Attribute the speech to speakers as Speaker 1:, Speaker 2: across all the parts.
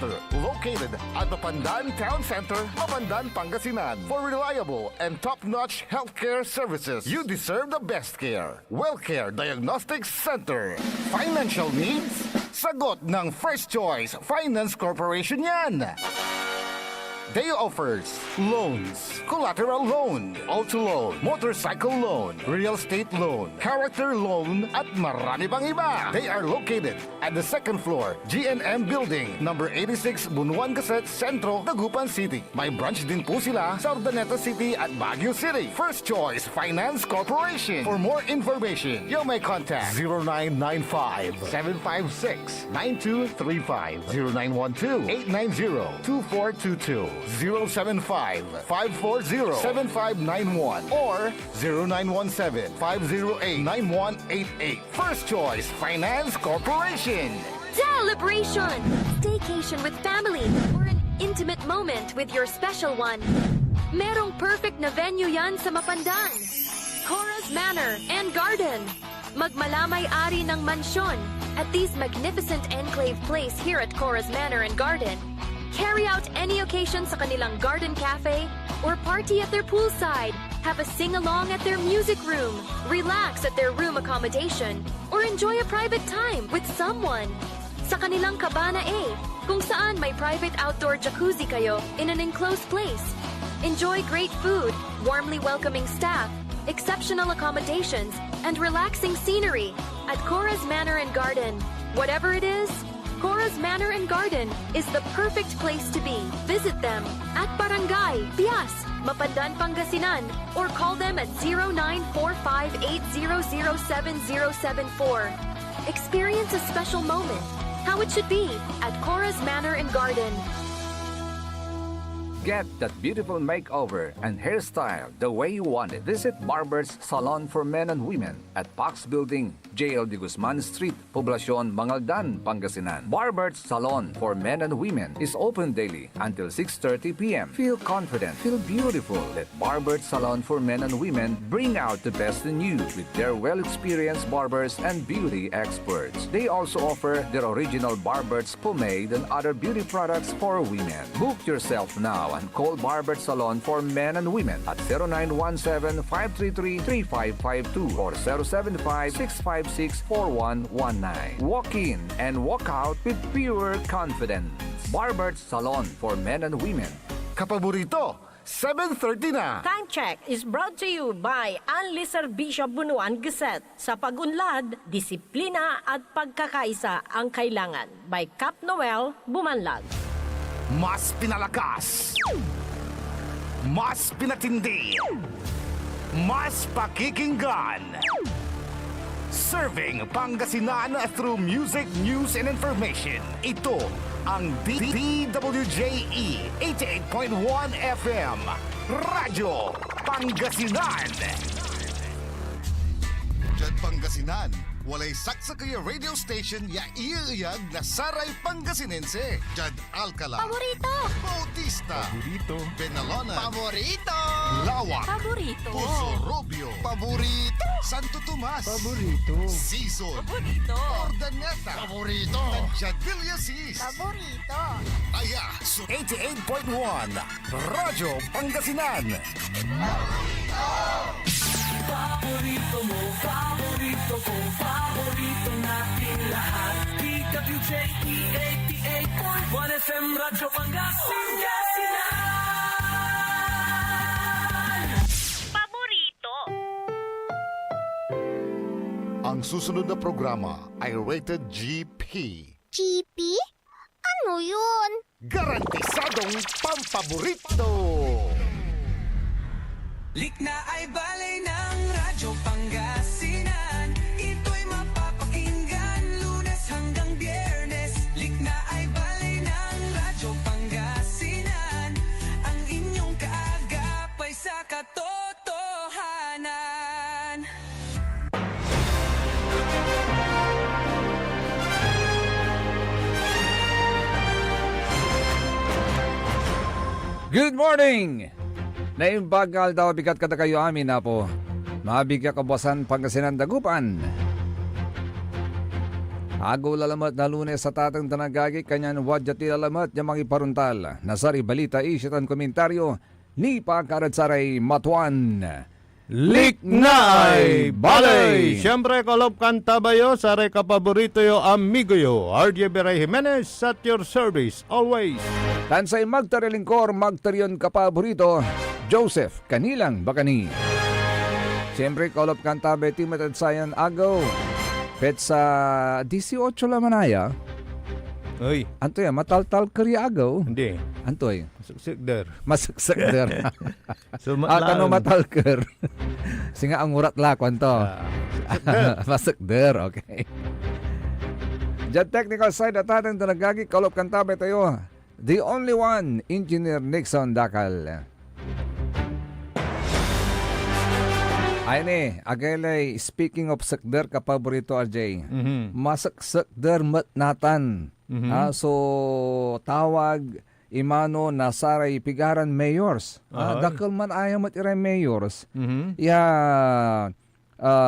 Speaker 1: Center, located at Mapandan Town Center, Mapandan, Pangasinan. For reliable and top-notch healthcare services, you deserve the best care. WellCare Diagnostics Center. Financial needs? Sagot ng First Choice Finance Corporation yan. They offers loans, collateral loan, auto loan, motorcycle loan, real estate loan, character loan, at marami pang iba. They are located at the second floor, GNM Building, number 86, Bunuan Gazette, Centro, Dagupan City. May branch din po sila sa Urdaneta City at Baguio City. First Choice Finance Corporation. For more information, you may contact 0995-756-9235, 0912-890-2422. 075-540-7591 or 0917-508-9188. First Choice Finance Corporation.
Speaker 2: Celebration! Staycation with family or an intimate moment with your special one. Merong perfect na venue yan sa Mapandan. Cora's Manor and Garden. Magmalamay-ari ng mansyon at these magnificent enclave place here at Cora's Manor and Garden. Carry out any occasion sa kanilang garden cafe or party at their poolside. Have a sing-along at their music room, relax at their room accommodation, or enjoy a private time with someone. Sa kanilang Cabana A, kung saan may private outdoor jacuzzi kayo in an enclosed place. Enjoy great food, warmly welcoming staff, exceptional accommodations, and relaxing scenery at Cora's Manor and Garden. Whatever it is, Cora's Manor and Garden is the perfect place to be. Visit them at Barangay Pias, Mapandan, Pangasinan, or call them at 0945-800-7074. Experience a special moment, how it should be at Cora's Manor and Garden.
Speaker 3: Get that beautiful makeover and hairstyle the way you want it. Visit Barber's Salon for Men and Women at Pax Building, JL de Guzman Street, Poblacion, Mangaldan, Pangasinan. Barber's Salon for Men and Women is open daily until 6:30 p.m. Feel confident, feel beautiful. Let Barber's Salon for Men and Women bring out the best in you with their well-experienced barbers and beauty experts. They also offer their original Barber's pomade and other beauty products for women. Book yourself now and call Barber Salon for Men and Women at 0917-533-3552 or 075-656-4119. Walk in and walk out with pure confidence. Barber Salon for Men and Women.
Speaker 1: Kapaborito, 7:30 na.
Speaker 4: Time check is brought to you by Anli Serbisyo Bunuan Gazette. Sa pag-unlad, disiplina at pagkakaisa ang kailangan. By Cap Noel Bumanlag.
Speaker 1: Mas pinalakas, mas pinatindi, mas pakikinggan. Serving Pangasinan through music, news, and information. Ito ang DWJE 88.1 FM, Radyo Pangasinan.
Speaker 5: Diyan Pangasinan, walay saksa kaya radio station ya iiyag na Saray Pangasinense. Diyan Alcala.
Speaker 2: Paborito!
Speaker 5: Bautista.
Speaker 1: Paborito.
Speaker 5: Benalona.
Speaker 6: Paborito!
Speaker 5: Lawak.
Speaker 2: Paborito!
Speaker 5: Puso Robio. Paborito. Santo Tomas.
Speaker 1: Paborito.
Speaker 5: Season.
Speaker 6: Paborito!
Speaker 5: Ordaneta. Paborito. Diyan Villasis.
Speaker 6: Paborito!
Speaker 5: Aya.
Speaker 1: 88.1 Radyo Pangasinan.
Speaker 7: Paborito mo, paborito ko, paborito natin lahat. DWJE 88.1 FM Radyo Pangasinan.
Speaker 2: Paborito!
Speaker 1: Ang susunod na programa ay rated GP.
Speaker 6: GP? Ano yun?
Speaker 1: Garantisadong pampaborito.
Speaker 7: Likna ay balay ng Radyo Pangasinan. Ito'y mapapakinggan Lunes hanggang Biyernes. Likna ay balay ng Radyo Pangasinan. Ang inyong kaagapay sa katotohanan.
Speaker 3: Good morning! Naimbagal daw bigat kada kayo amin na po. Mabigya kabasan Pangasinan Dagupan. Agaw lalamat na Lunes sa tatang tanagagi kanyan wadya ti lalamat yung mga iparuntal. Nasari balita isitan komentaryo ni Pagkaradsaray Matuan.
Speaker 8: Lik na ay balay! Siyempre, kalop kanta ba yo? Saray kapaborito yo, amigo yo. RJ Beray Jimenez at your service always.
Speaker 3: Tansay magtarilingkor, magtarion kapaborito, Joseph Kanilang Bakani. Siyempre, kalop kanta ba ti matatsayan agaw. Pet sa 18 lamanaya,
Speaker 8: Uy,
Speaker 3: antoy, mataltal kari agaw.
Speaker 8: hindi.
Speaker 3: Antoy,
Speaker 8: Suksik-der.
Speaker 3: masaksak der.
Speaker 8: Sumatlaan.
Speaker 3: Kano matalker. Singa ang urat lakwan to. Masakder, okay. Diyan technical side at ating talagagi, kalop kantabe tayo. The only one, Engineer Nixon Dakal. Ayun agalay, speaking of sakder kapaborito RJ, masakder matnatan. So, tawag, imano, nasaray, pigaran mayors. Dakal man ayaw matiray mayors.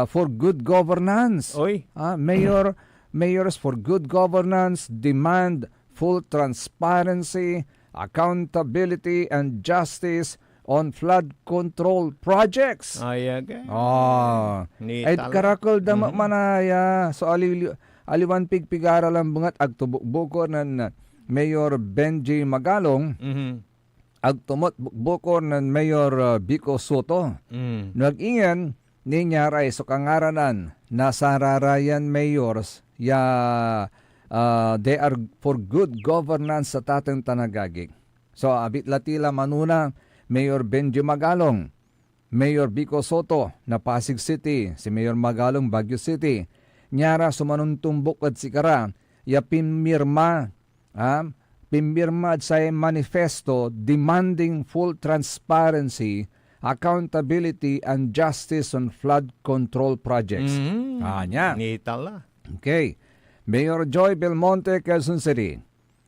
Speaker 3: For good governance.
Speaker 8: Oy.
Speaker 3: Mayors for good governance demand full transparency, accountability, and justice on flood control projects.
Speaker 8: Ayaga.
Speaker 3: Ay karakol dama manaya. So aliwan pigpigara lang bungat agtubukbukor ng Mayor Benji Magalong, agtumot bukbukor ng Mayor Bico Soto. Nag-ingan ninyaray so kangaranan nasararayan mayors they are for good governance sa tatang tanagagig. So abit latila manuna Mayor Benji Magalong, Mayor Bico Soto na Pasig City, si Mayor Magalong Baguio City. Nyara sumanuntumbok at sikara, ya pimirma at sa manifesto demanding full transparency, accountability, and justice on flood control projects. Nya.
Speaker 8: Nitala.
Speaker 3: Okay. Mayor Joy Belmonte, Quezon City.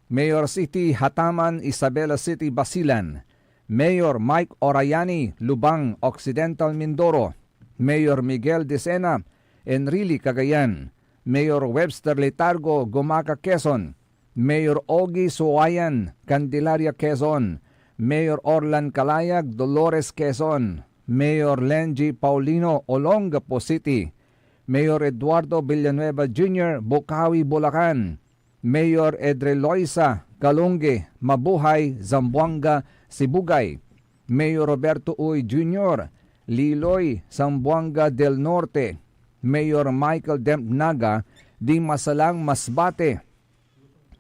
Speaker 3: Mayor City Hataman, Isabela City, Basilan. Mayor Mike Orayani, Lubang, Occidental Mindoro. Mayor Miguel Dicena, Enrile, Cagayan. Mayor Webster Letargo, Gumaca, Quezon. Mayor Ogie Suwayan, Candelaria, Quezon. Mayor Orlan Calayag, Dolores, Quezon. Mayor Lenji Paulino, Olongapo City. Mayor Eduardo Villanueva Jr., Bukawi, Bulacan. Mayor Edre Loisa, Kalunge, Mabuhay, Zamboanga, Sibugay. Mayor Roberto Uy Jr., Liloy, Zamboanga del Norte. Mayor Michael Dempnaga, Di Masalang, Masbate.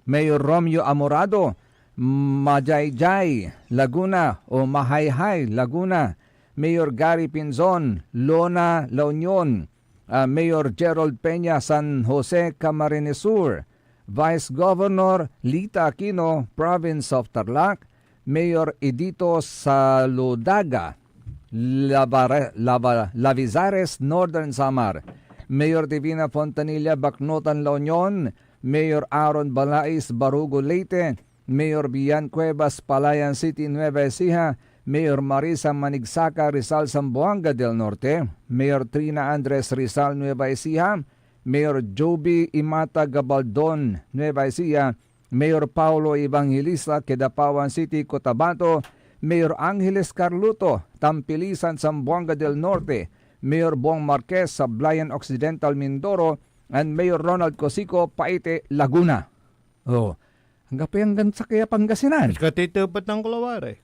Speaker 3: Mayor Romeo Amorado, Majayjay, Laguna o Mahayhay, Laguna. Mayor Gary Pinzon, Lona, La Union. Mayor Gerald Peña, San Jose, Camarines Sur. Vice Governor Lita Aquino, Province of Tarlac. Mayor Edito Saludaga, Lavizares, Northern Samar. Mayor Divina Fontanilla, Bacnotan, La Union. Mayor Aaron Balais, Barugo, Leyte. Mayor Bian Cuevas, Palayan City, Nueva Ecija. Mayor Marisa Manigsaka, Rizal, Zamboanga del Norte. Mayor Trina Andres, Rizal, Nueva Ecija. Mayor Joby Imata, Gabaldon, Nueva Ecija. Mayor Paulo Evangelista, Quedapawan City, Cotabato. Mayor Angeles Carluto, Tampilisan, Zamboanga del Norte. Mayor Bong Marquez, Sablayan Occidental, Mindoro. And Mayor Ronald Cosico, Paite, Laguna. Hanggang pa yung sa kaya Pangasinan.
Speaker 8: Katitupat ng kulawari.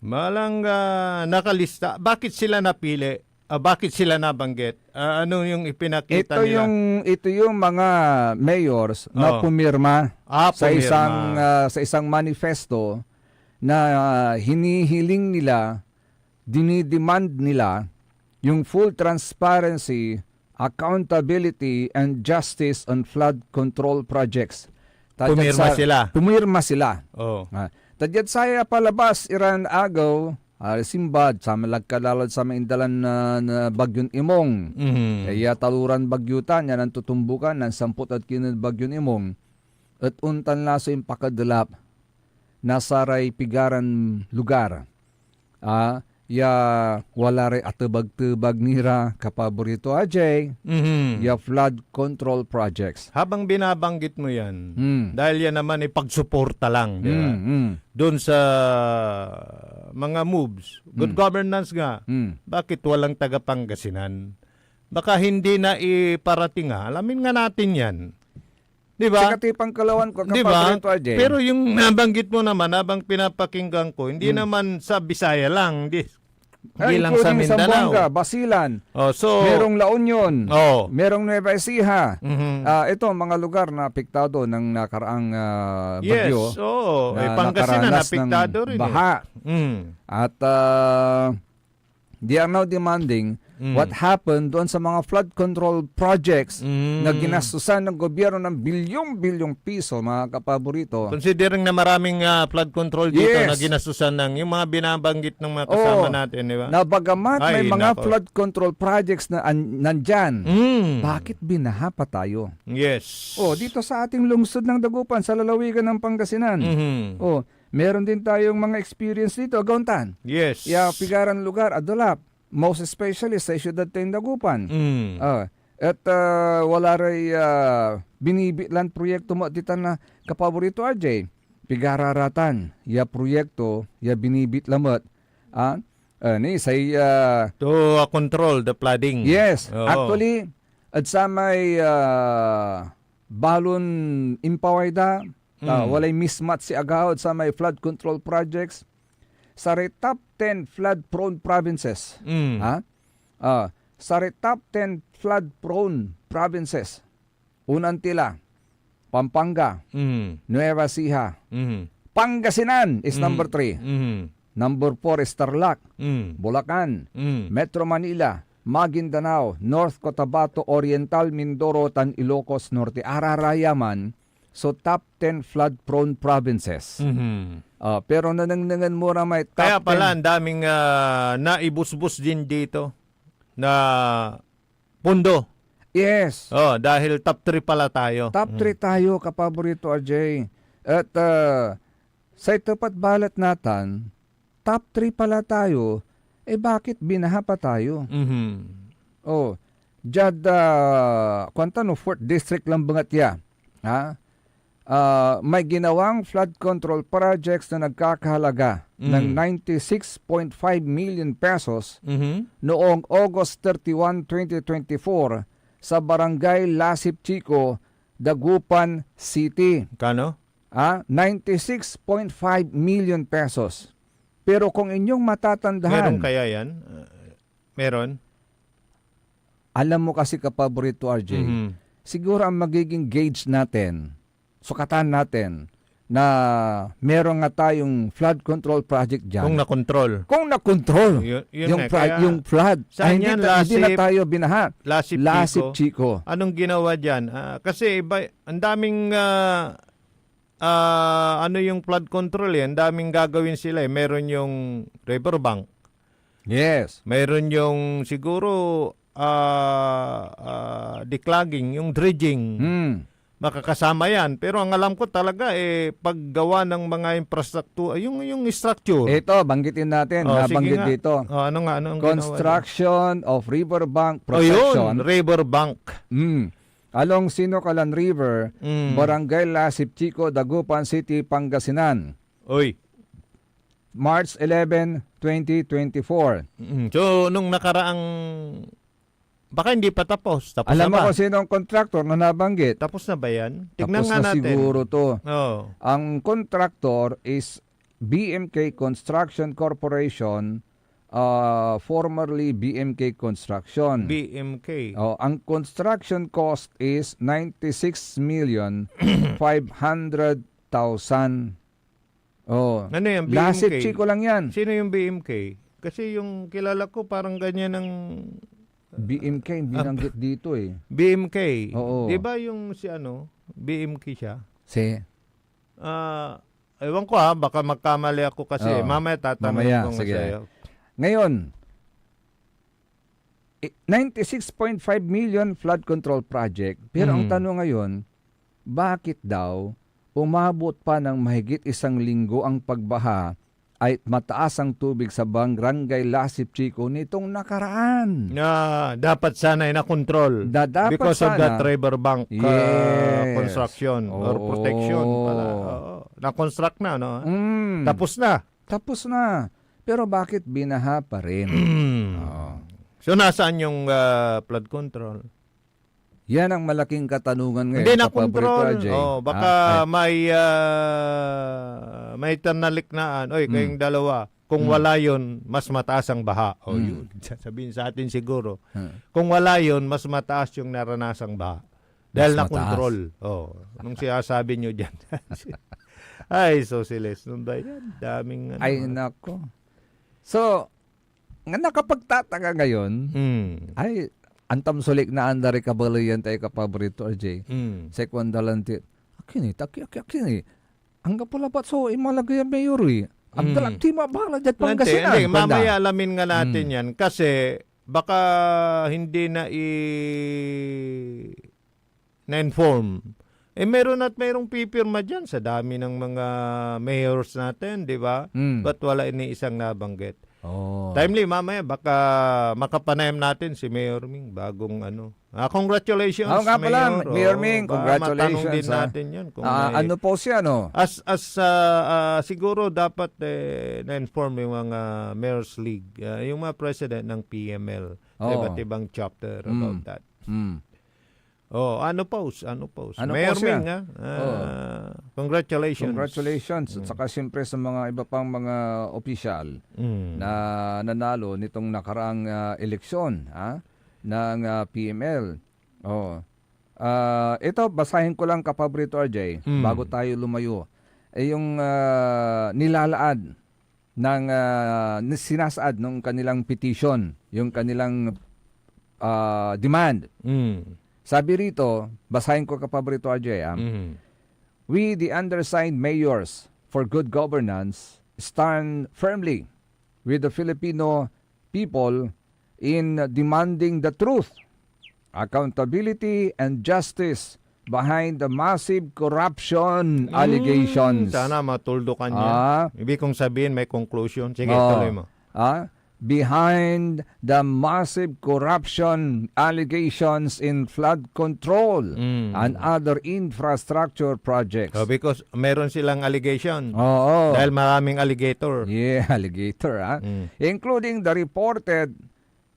Speaker 8: Malang nakalista. Bakit sila napili? Bakit sila nabanggit? Ano yung ipinakita nila?
Speaker 3: Ito yung mga mayors na pumirma sa isang manifesto na hinihiling nila, dinidemand nila yung full transparency, accountability, and justice on flood control projects. Pumirma sila. Tadyat saya palabas iran agaw, simbad sa malagkalalad sa maindalan na bagyon imong. Kaya taluran bagyutan, yan ang tutumbukan ng 10 at kinad bagyon imong. At untan laso yung pakadalap, nasaray pigaran lugar.
Speaker 9: ya wala rin atubag-tubag nira kapaborito Ajay, ya flood control projects.
Speaker 8: Habang binabanggit mo yan,
Speaker 9: Mm.
Speaker 8: dahil yan naman ay pagsuporta lang, di ba? Doon sa mga moves, good governance nga, bakit walang taga Pangasinan? Baka hindi na iparating nga. Alamin nga natin yan. Di ba?
Speaker 9: Sa katipang kalawan ko
Speaker 8: Di ba?
Speaker 9: kapaborito Ajay.
Speaker 8: Pero yung nabanggit mo naman, habang pinapakinggan ko, hindi naman sa Bisaya lang. Hindi lang sa
Speaker 9: including
Speaker 8: Mindanao.
Speaker 9: Zamboanga, Basilan,
Speaker 8: Oh, so,
Speaker 9: merong La Union,
Speaker 8: oh.
Speaker 9: merong Nueva Ecija.
Speaker 8: Mhm.
Speaker 9: Ito mga lugar na apektado ng nakaraang
Speaker 8: Yes,
Speaker 9: bagyo.
Speaker 8: oo.
Speaker 9: na
Speaker 8: Pangasinan,
Speaker 9: nakaranas ng
Speaker 8: apektado rin.
Speaker 9: baha. At they are now demanding what happened doon sa mga flood control projects na ginastusan ng gobyerno ng bilyong-bilyong piso, mga kapaborito.
Speaker 8: Considering na maraming flood control dito
Speaker 9: Yes.
Speaker 8: na ginasusan ng yung mga binabanggit ng mga kasama natin, di ba?
Speaker 9: Na bagamat may
Speaker 8: Ay,
Speaker 9: mga
Speaker 8: nako.
Speaker 9: flood control projects na nandyan, bakit binaha pa tayo?
Speaker 8: Yes.
Speaker 9: Dito sa ating lungsod ng Dagupan, sa lalawigan ng Pangasinan. Meron din tayong mga experience dito, Gauntan.
Speaker 8: Yes.
Speaker 9: Pigaran lugar, Adolap. Most especially sa siyudad ng Dagupan. At wala ray binibitlan proyekto mo dito na kapaborito Ajay. Pigararatan, ya proyekto, ya binibit lamot. Ni say
Speaker 8: To control the flooding.
Speaker 9: yes,
Speaker 8: Oo.
Speaker 9: actually at sa may balon impawayda, walay mismatch si agahod sa may flood control projects sa top 10 flood prone provinces. Sa top 10 flood prone provinces. Unantila, Pampanga, Nueva Ecija, Pangasinan is number 3. Number 4 is Tarlac, Bulacan, Metro Manila, Maguindanao, North Cotabato, Oriental Mindoro, Tan Ilocos Norte, Ararayaman. So top 10 flood prone provinces. Pero nanangan mo na may top
Speaker 8: Kaya pala
Speaker 9: 10.
Speaker 8: ang daming naibusbus din dito na pundo.
Speaker 9: Yes.
Speaker 8: Dahil top 3 pala tayo.
Speaker 9: Top 3 tayo, kapaborito RJ. At sa itapat balat natin, top 3 pala tayo, bakit binaha pa tayo? Jad, kwanta no, 4th District lang bangat ya. May ginawang flood control projects na nagkakahalaga ng 96.5 million pesos noong August 31, 2024 sa Barangay Lasip Chico, Dagupan City.
Speaker 8: Kano?
Speaker 9: 96.5 million pesos. Pero kung inyong matatandaan,
Speaker 8: Meron kaya yan? Meron?
Speaker 9: alam mo kasi kapaborito RJ, siguro ang magiging gauge natin, sukatan natin, na meron nga tayong flood control project dyan.
Speaker 8: Kung nakontrol.
Speaker 9: Kung nakontrol
Speaker 8: Yun
Speaker 9: yung,
Speaker 8: kaya,
Speaker 9: yung flood.
Speaker 8: saan yan,
Speaker 9: Hindi na tayo binaha.
Speaker 8: Lasip
Speaker 9: Chico.
Speaker 8: Anong ginawa dyan? Kasi iba, ang daming ano yung flood control ang daming gagawin sila. Meron yung riverbank.
Speaker 9: Yes.
Speaker 8: Meron yung siguro declogging, yung dredging. Makakasama yan. Pero ang alam ko talaga paggawa ng mga infrastructure, yung structure.
Speaker 9: Ito, banggitin natin. Nabanggit
Speaker 8: sige nga.
Speaker 9: dito.
Speaker 8: Ano nga? Anong
Speaker 9: Construction of riverbank
Speaker 8: ginawa?
Speaker 9: protection.
Speaker 8: Riverbank.
Speaker 9: Along Sinocalan River, Barangay Lasip Chico, Dagupan City, Pangasinan. March 11, 2024.
Speaker 8: So, nung nakaraang baka hindi pa tapos. Tapos
Speaker 9: Alam mo
Speaker 8: na ba?
Speaker 9: kung sino ang contractor na nabanggit?
Speaker 8: Tapos na ba yan? Tignan
Speaker 9: Tapos
Speaker 8: nga
Speaker 9: na
Speaker 8: natin.
Speaker 9: siguro to.
Speaker 8: Ang
Speaker 9: contractor is BMK Construction Corporation, formerly BMK Construction.
Speaker 8: BMK.
Speaker 9: Ang construction cost is 96,500,000.
Speaker 8: Ano yan? BMK?
Speaker 9: Lasip Chico lang yan.
Speaker 8: Sino yung BMK? Kasi yung kilala ko parang ganyan ang
Speaker 9: BMK, binanggit dito eh.
Speaker 8: BMK.
Speaker 9: Oo.
Speaker 8: Di ba yung si BMK siya?
Speaker 9: Si?
Speaker 8: Ewan ko baka magkamali ako kasi. Mamaya tatanungin ko
Speaker 9: sige.
Speaker 8: sa'yo.
Speaker 9: Ngayon, 96.5 million flood control project. Pero ang tanong ngayon, bakit daw umabot pa ng mahigit 1 linggo ang pagbaha ay mataas ang tubig sa Barangay Lasip Chico nitong nakaraan.
Speaker 8: Na dapat sana ay na-control
Speaker 9: Dapat
Speaker 8: because of
Speaker 9: sana.
Speaker 8: that riverbank
Speaker 9: Yes.
Speaker 8: construction or
Speaker 9: Oo.
Speaker 8: protection pala. Oo. Na-construct na, no?
Speaker 9: Mm,
Speaker 8: Tapos na.
Speaker 9: tapos na. Pero bakit binaha pa rin? Oo.
Speaker 8: So, nasaan yung flood control?
Speaker 9: Yan ang malaking katanungan ngayon.
Speaker 8: Hindi
Speaker 9: sa
Speaker 8: na-control.
Speaker 9: Paborito, Jay.
Speaker 8: Oh, baka may tanaliknaan. Oy, kayong dalawa. Kung wala yun, mas mataas ang baha. O yun. Sabihin sa atin siguro. Kung wala yun, mas mataas yung naranasang baha. Dahil
Speaker 9: Mas
Speaker 8: na-control. Oh, nung sinasabi nyo dyan. Ay, Socialist. Nung ba yan? Daming ano.
Speaker 9: Ay, nako. So, nga nakapagtataka ngayon, ay, antam sulik na andari kabalayan tayo kapaborito, RJ. Sekwandalanti. Akini, akini. Ang kapulapat so, imalagay ang mayuri. Ang dalati mabala dyan Pangasinan.
Speaker 8: Hindi, mamaya alamin nga natin yan. Kasi, baka hindi na-inform. Meron at mayroong pipirma dyan sa dami ng mga mayors natin, di ba? Ba't wala ini isang nabanggit?
Speaker 9: Oh.
Speaker 8: Timely, mamaya, baka makapanayam natin si Mayor Ming, bagong ano. Congratulations,
Speaker 9: Oo nga pala, Mayor Ming,
Speaker 8: baka
Speaker 9: congratulations,
Speaker 8: matanong din
Speaker 9: ha.
Speaker 8: natin yan. Kung
Speaker 9: Ano po siya, no?
Speaker 8: Siguro dapat na-inform yung mga Mayor's League, yung mga president ng PML, sa
Speaker 9: Oo.
Speaker 8: iba't ibang chapter about that. Ano post?
Speaker 9: Ano
Speaker 8: Mayor
Speaker 9: po siya?
Speaker 8: Ming, congratulations.
Speaker 9: Congratulations. At saka siyempre sa mga iba pang mga opisyal na nanalo nitong nakaraang eleksyon ng PML. Ito, basahin ko lang kapaborito, RJ, bago tayo lumayo. Yung nilalaad ng sinasaad ng kanilang petition, yung kanilang demand. Sabi rito, basahin ko kapaborito, RJ, we, the undersigned mayors for good governance, stand firmly with the Filipino people in demanding the truth, accountability, and justice behind the massive corruption allegations.
Speaker 8: Sana matuldukan niya. Ibig kong sabihin, may conclusion. Sige, tuloy mo.
Speaker 9: Behind the massive corruption allegations in flood control and other infrastructure projects.
Speaker 8: Because meron silang allegation.
Speaker 9: Oo.
Speaker 8: Dahil maraming alligator.
Speaker 9: Yeah, alligator, including the reported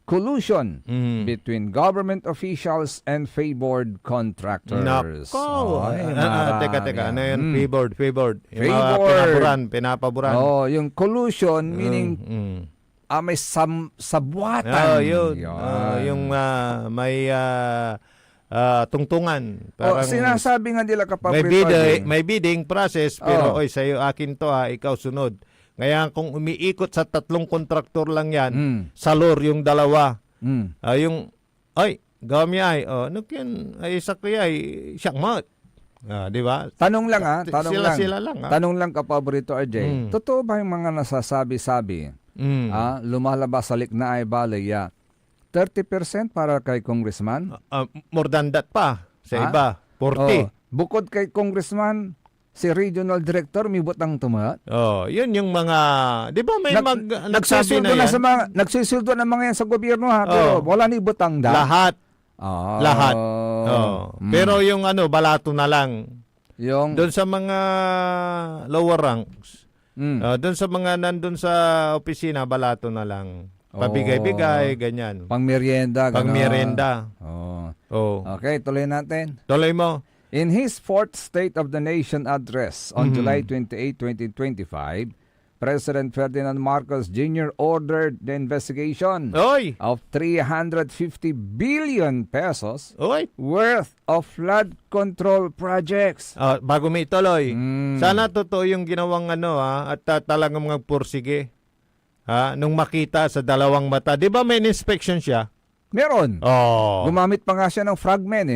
Speaker 9: collusion between government officials and favored contractors.
Speaker 8: Nako. Teka. Ano yun? Favored. Yung
Speaker 9: Favored.
Speaker 8: Pinapaboran.
Speaker 9: Yung collusion, meaning may sabwatan.
Speaker 8: Yun. Yung may tungtungan. Parang
Speaker 9: sinasabi nga nila kapaborito.
Speaker 8: may bidding process, pero oy, sa'yo, akin to ikaw sunod. Ngayon, kung umiikot sa 3 kontraktor lang yan, salor yung dalawa. Yung, gawin ay, ay sakya, siyang mat. Di ba?
Speaker 9: Tanong lang
Speaker 8: Sila lang.
Speaker 9: Tanong lang kapaborito, RJ. Totoo ba yung mga nasasabi-sabi? Lumalabas sa likna ay balaya. 30% para kay congressman?
Speaker 8: More than that pa. Sa iba, 40.
Speaker 9: Bukod kay congressman, si regional director may butang tumat.
Speaker 8: Yun yung mga, di ba may nagsabi na yan?
Speaker 9: Nagsisildo na mga yan sa gobyerno pero wala ni butang da.
Speaker 8: Lahat. Lahat. Pero yung balato na lang.
Speaker 9: Yung
Speaker 8: doon sa mga lower ranks. Doon sa mga nandun sa opisina, balato na lang. Pabigay-bigay, ganyan.
Speaker 9: Pang-merienda.
Speaker 8: Pang-merienda.
Speaker 9: Okay, tuloy natin.
Speaker 8: Tuloy mo.
Speaker 9: In his 4th State of the Nation address on July 28, 2025, President Ferdinand Marcos Jr. ordered the investigation of 350 billion pesos worth of flood control projects.
Speaker 8: Bago may ituloy, sana totoo yung ginawang at talagang magpursige. Nung makita sa dalawang mata. Di ba may inspection siya?
Speaker 9: Meron. Gumamit pa nga siya ng fragment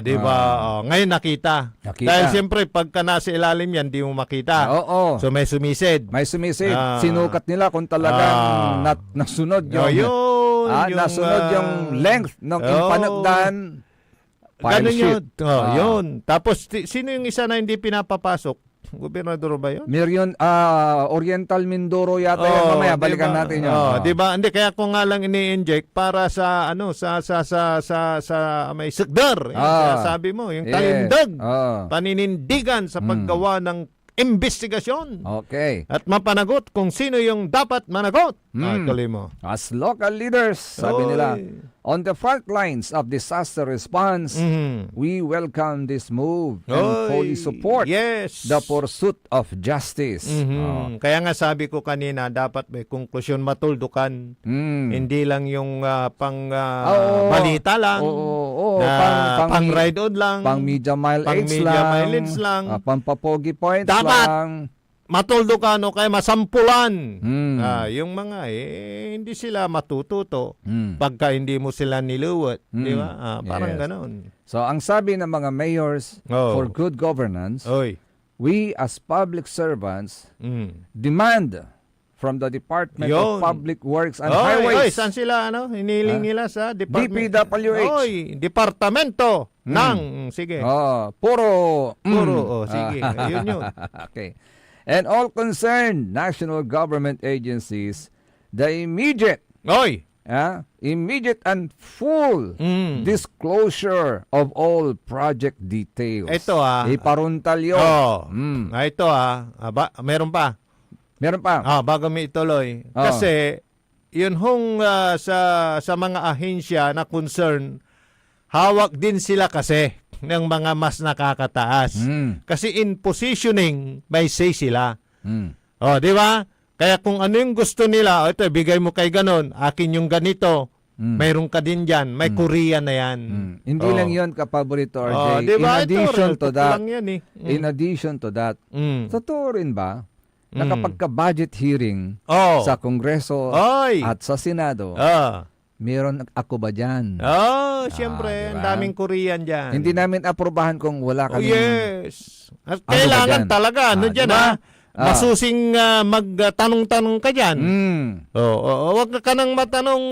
Speaker 8: di ba? Ngayon nakita. Dahil siyempre pagka nasa ilalim yan, di mo makita. So may sumisid.
Speaker 9: Sinukat nila kung talagang nasunod yung nasunod yung length ng impanagdan.
Speaker 8: Ganun yun. Yun. Tapos sino yung isa na hindi pinapapasok? Gobernador ba yun?
Speaker 9: Oriental Mindoro yata yan. Mamaya, balikan
Speaker 8: diba?
Speaker 9: natin yun.
Speaker 8: Di ba? Hindi, kaya ko nga lang ini-inject para sa, sa may sekdar. Sabi mo, yung talindag. Paninindigan sa paggawa ng investigasyon.
Speaker 9: Okay.
Speaker 8: At mapanagot kung sino yung dapat managot. Tuloy mo.
Speaker 9: As local leaders, sabi nila, on the front lines of disaster response, we welcome this move and fully support the pursuit of justice.
Speaker 8: Kaya nga sabi ko kanina, dapat may konklusyon matuldukan. Hindi lang yung balita lang. Pang ride on lang.
Speaker 9: Pang media mileage lang. Pang papogi points
Speaker 8: dapat
Speaker 9: lang.
Speaker 8: Matuldukan o kaya masampulan. Yung mga hindi sila matututo pagka hindi mo sila niluwat. Di ba? Parang ganon.
Speaker 9: So, ang sabi ng mga mayors for good governance, we as public servants demand from the Department of Public Works and Highways.
Speaker 8: Saan sila, hiniling nila sa
Speaker 9: DPWH.
Speaker 8: Departamento ng, sige.
Speaker 9: Puro,
Speaker 8: sige. Yun.
Speaker 9: Okay. And all concerned national government agencies, the immediate and full disclosure of all project details.
Speaker 8: Ito
Speaker 9: iparuntal yun.
Speaker 8: Ito meron pa.
Speaker 9: Meron pa.
Speaker 8: Bago may ituloy. Kasi yun hong sa mga ahensya na concern, hawak din sila kasi ng mga mas nakakataas. Kasi in positioning, may say sila. Di ba? Kaya kung ano yung gusto nila, ito, bigay mo kay ganon, akin yung ganito, mayroon ka din dyan, may Korean na yan.
Speaker 9: Hindi lang yun kapaborito, RJ.
Speaker 8: Diba?
Speaker 9: In addition to that, totoo rin ba na kapag ka-budget hearing sa Kongreso at sa Senado, meron ako ba dyan?
Speaker 8: Siyempre,
Speaker 9: diba?
Speaker 8: ang daming Korean dyan.
Speaker 9: Hindi namin aprobahan kung wala kami.
Speaker 8: Yes. At kailangan talaga, dyan
Speaker 9: diba?
Speaker 8: Masusing magtanong-tanong ka dyan. Huwag ka nang matanong,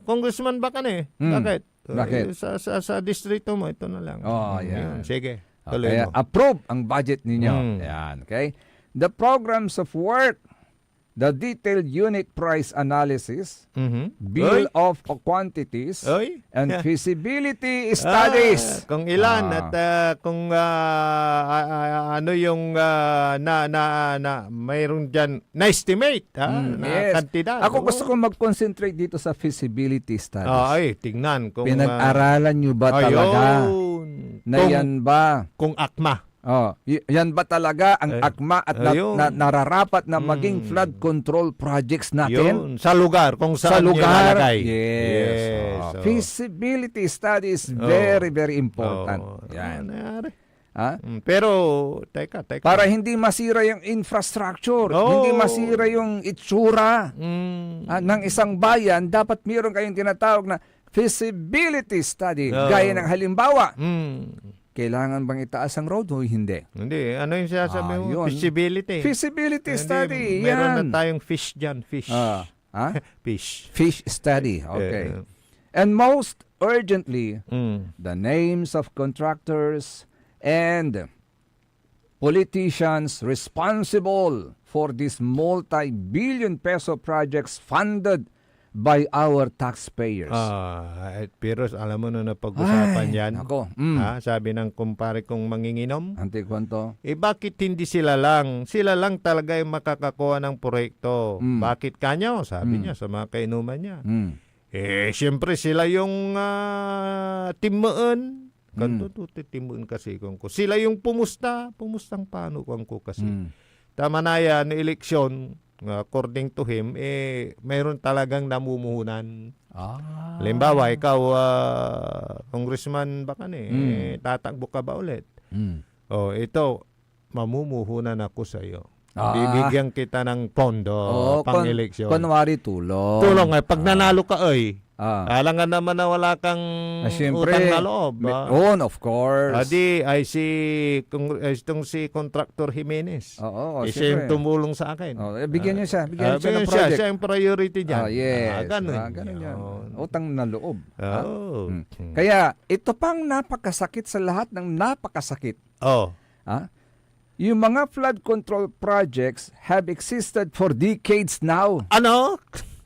Speaker 8: Congressman Bacan Bakit?
Speaker 9: Bakit?
Speaker 8: Sa distrito mo, ito na lang.
Speaker 9: Yan.
Speaker 8: Sige, tuloy mo.
Speaker 9: Approve ang budget ninyo. Yan, okay? The programs of work, the detailed unit price analysis, bill of quantities, and feasibility studies.
Speaker 8: Kung ilan at kung ano yung mayroon dyan na-estimate na kantidad.
Speaker 9: Ako gusto kong mag-concentrate dito sa feasibility studies.
Speaker 8: Tingnan. Kung,
Speaker 9: pinag-aralan nyo ba talaga na yan ba?
Speaker 8: Kung akma.
Speaker 9: Yan ba talaga ang akma at nararapat na maging flood control projects natin?
Speaker 8: Sa lugar, kung saan nyo lalagay.
Speaker 9: Yes. Feasibility study is very, very important. Yan.
Speaker 8: Pero, teka.
Speaker 9: Para hindi masira yung infrastructure, hindi masira yung itsura ng isang bayan, dapat mayroon kayong tinatawag na feasibility study. Gaya ng halimbawa, kailangan bang itaas ang road o hindi?
Speaker 8: Hindi. Ano yung sinasabi mo? Feasibility.
Speaker 9: Feasibility study.
Speaker 8: Meron na tayong fish dyan. Fish. Fish.
Speaker 9: Fish study. Okay. And most urgently, the names of contractors and politicians responsible for these multi-billion peso projects funded by our taxpayers.
Speaker 8: Pero alam mo na napag-usapan yan.
Speaker 9: Ako.
Speaker 8: Sabi ng kumpare kong manginginom.
Speaker 9: Antikwento.
Speaker 8: Bakit hindi sila lang talaga yung makakakuha ng proyekto? Bakit kanyo? Sabi niya sa mga kainuman niya. Siyempre sila yung timuan. Timuan kasi kung ko. Sila yung pumustang paano kung ko kasi. Tama na yan, eleksyon, according to him, mayroon talagang namumuhunan. Halimbawa, ikaw, Congressman Bacan, tatakbo ka ba ulit? Ito, mamumuhunan ako sa iyo. Bibigyan kita ng pondo pang-eleksyon.
Speaker 9: Kunwari tulong.
Speaker 8: Tulong pag nanalo ka, alangan naman na wala kang utang na loob.
Speaker 9: Of course.
Speaker 8: Ay itong si Contractor Jimenez. Siya yung tumulong sa akin.
Speaker 9: Bigyan niya siya. Bigyan siya ng project.
Speaker 8: Siya yung priority dyan.
Speaker 9: Yes.
Speaker 8: Ganun
Speaker 9: yan. Utang na loob.
Speaker 8: Kaya,
Speaker 9: ito pang napakasakit sa lahat ng napakasakit. yung mga flood control projects have existed for decades now.
Speaker 8: Ano?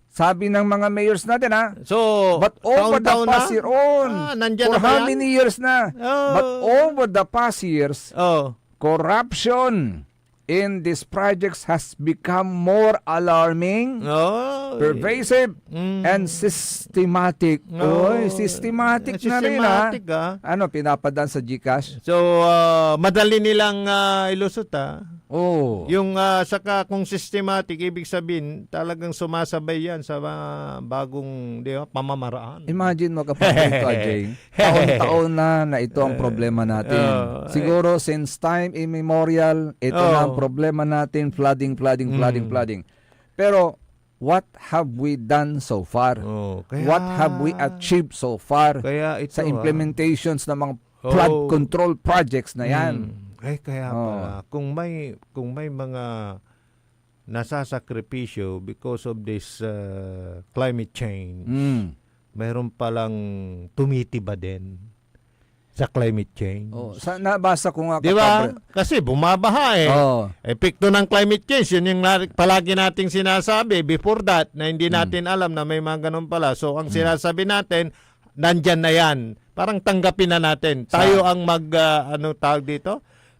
Speaker 9: Sabi ng mga mayors natin, ha?
Speaker 8: So,
Speaker 9: But over the
Speaker 8: taon-taon
Speaker 9: past
Speaker 8: na?
Speaker 9: year on,
Speaker 8: Nandyan
Speaker 9: for
Speaker 8: na ba
Speaker 9: how
Speaker 8: yan?
Speaker 9: many years na?
Speaker 8: Oh.
Speaker 9: But over the past years,
Speaker 8: Oh.
Speaker 9: corruption in these projects has become more alarming,
Speaker 8: Oh.
Speaker 9: pervasive,
Speaker 8: Mm.
Speaker 9: and systematic.
Speaker 8: Oh.
Speaker 9: Oy, systematic na rin, ha?
Speaker 8: Systematic, ah.
Speaker 9: Ano, pinapadaan sa GCash?
Speaker 8: So, madali nilang ilusot,
Speaker 9: Oh.
Speaker 8: Yung saka kung systematic, ibig sabihin, talagang sumasabay yan sa mga bagong pamamaraan.
Speaker 9: Imagine mo kapag ito, Jay. Taon-taon na ito ang problema natin. Siguro since time immemorial, ito na ang problema natin, flooding. Pero what have we done so far? What have we achieved so far
Speaker 8: Kaya ito,
Speaker 9: sa implementations ng mga flood control projects na yan?
Speaker 8: Kaya pala, kung may mga nasasakripisyo because of this climate change, mayroon palang tumitiba din sa climate change.
Speaker 9: Nabasa ko nga
Speaker 8: Di ba? Kasi bumabaha Epekto ng climate change, yun yung palagi nating sinasabi before that na hindi natin alam na may mga ganun pala. So ang sinasabi natin, nandyan na yan. Parang tanggapin na natin. Tayo ang ano tawag dito?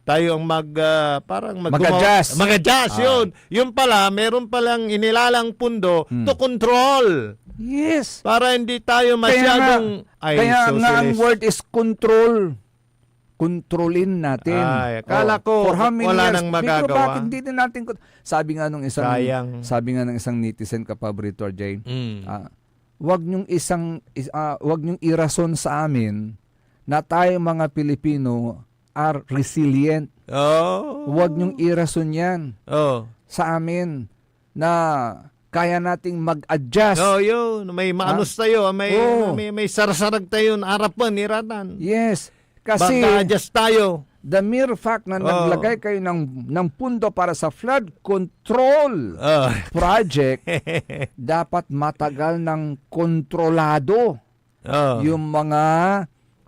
Speaker 8: Tayo ang mag-adjust. Mag-adjust, yun. Yun pala, meron palang inilalang pundo to control.
Speaker 9: Yes.
Speaker 8: Para hindi tayo masyadong...
Speaker 9: Kaya nga ang word is control. Kontrolin natin.
Speaker 8: Kala ko
Speaker 9: for how many
Speaker 8: wala
Speaker 9: years?
Speaker 8: nang magagawa.
Speaker 9: Pero bakit hindi din natin... Sabi nga ng isang netizen kapaborito, Jay, wag niyong wag niyong irason sa amin na tayo mga Pilipino are resilient. Huwag niyong irason yan sa amin na kaya nating mag-adjust.
Speaker 8: Yun. May maanos tayo. May sarasarag tayo na harapan, iratan.
Speaker 9: Yes. Kasi
Speaker 8: Baka-adjust tayo.
Speaker 9: the mere fact na naglagay kayo ng pundo para sa flood control project, dapat matagal ng kontrolado yung mga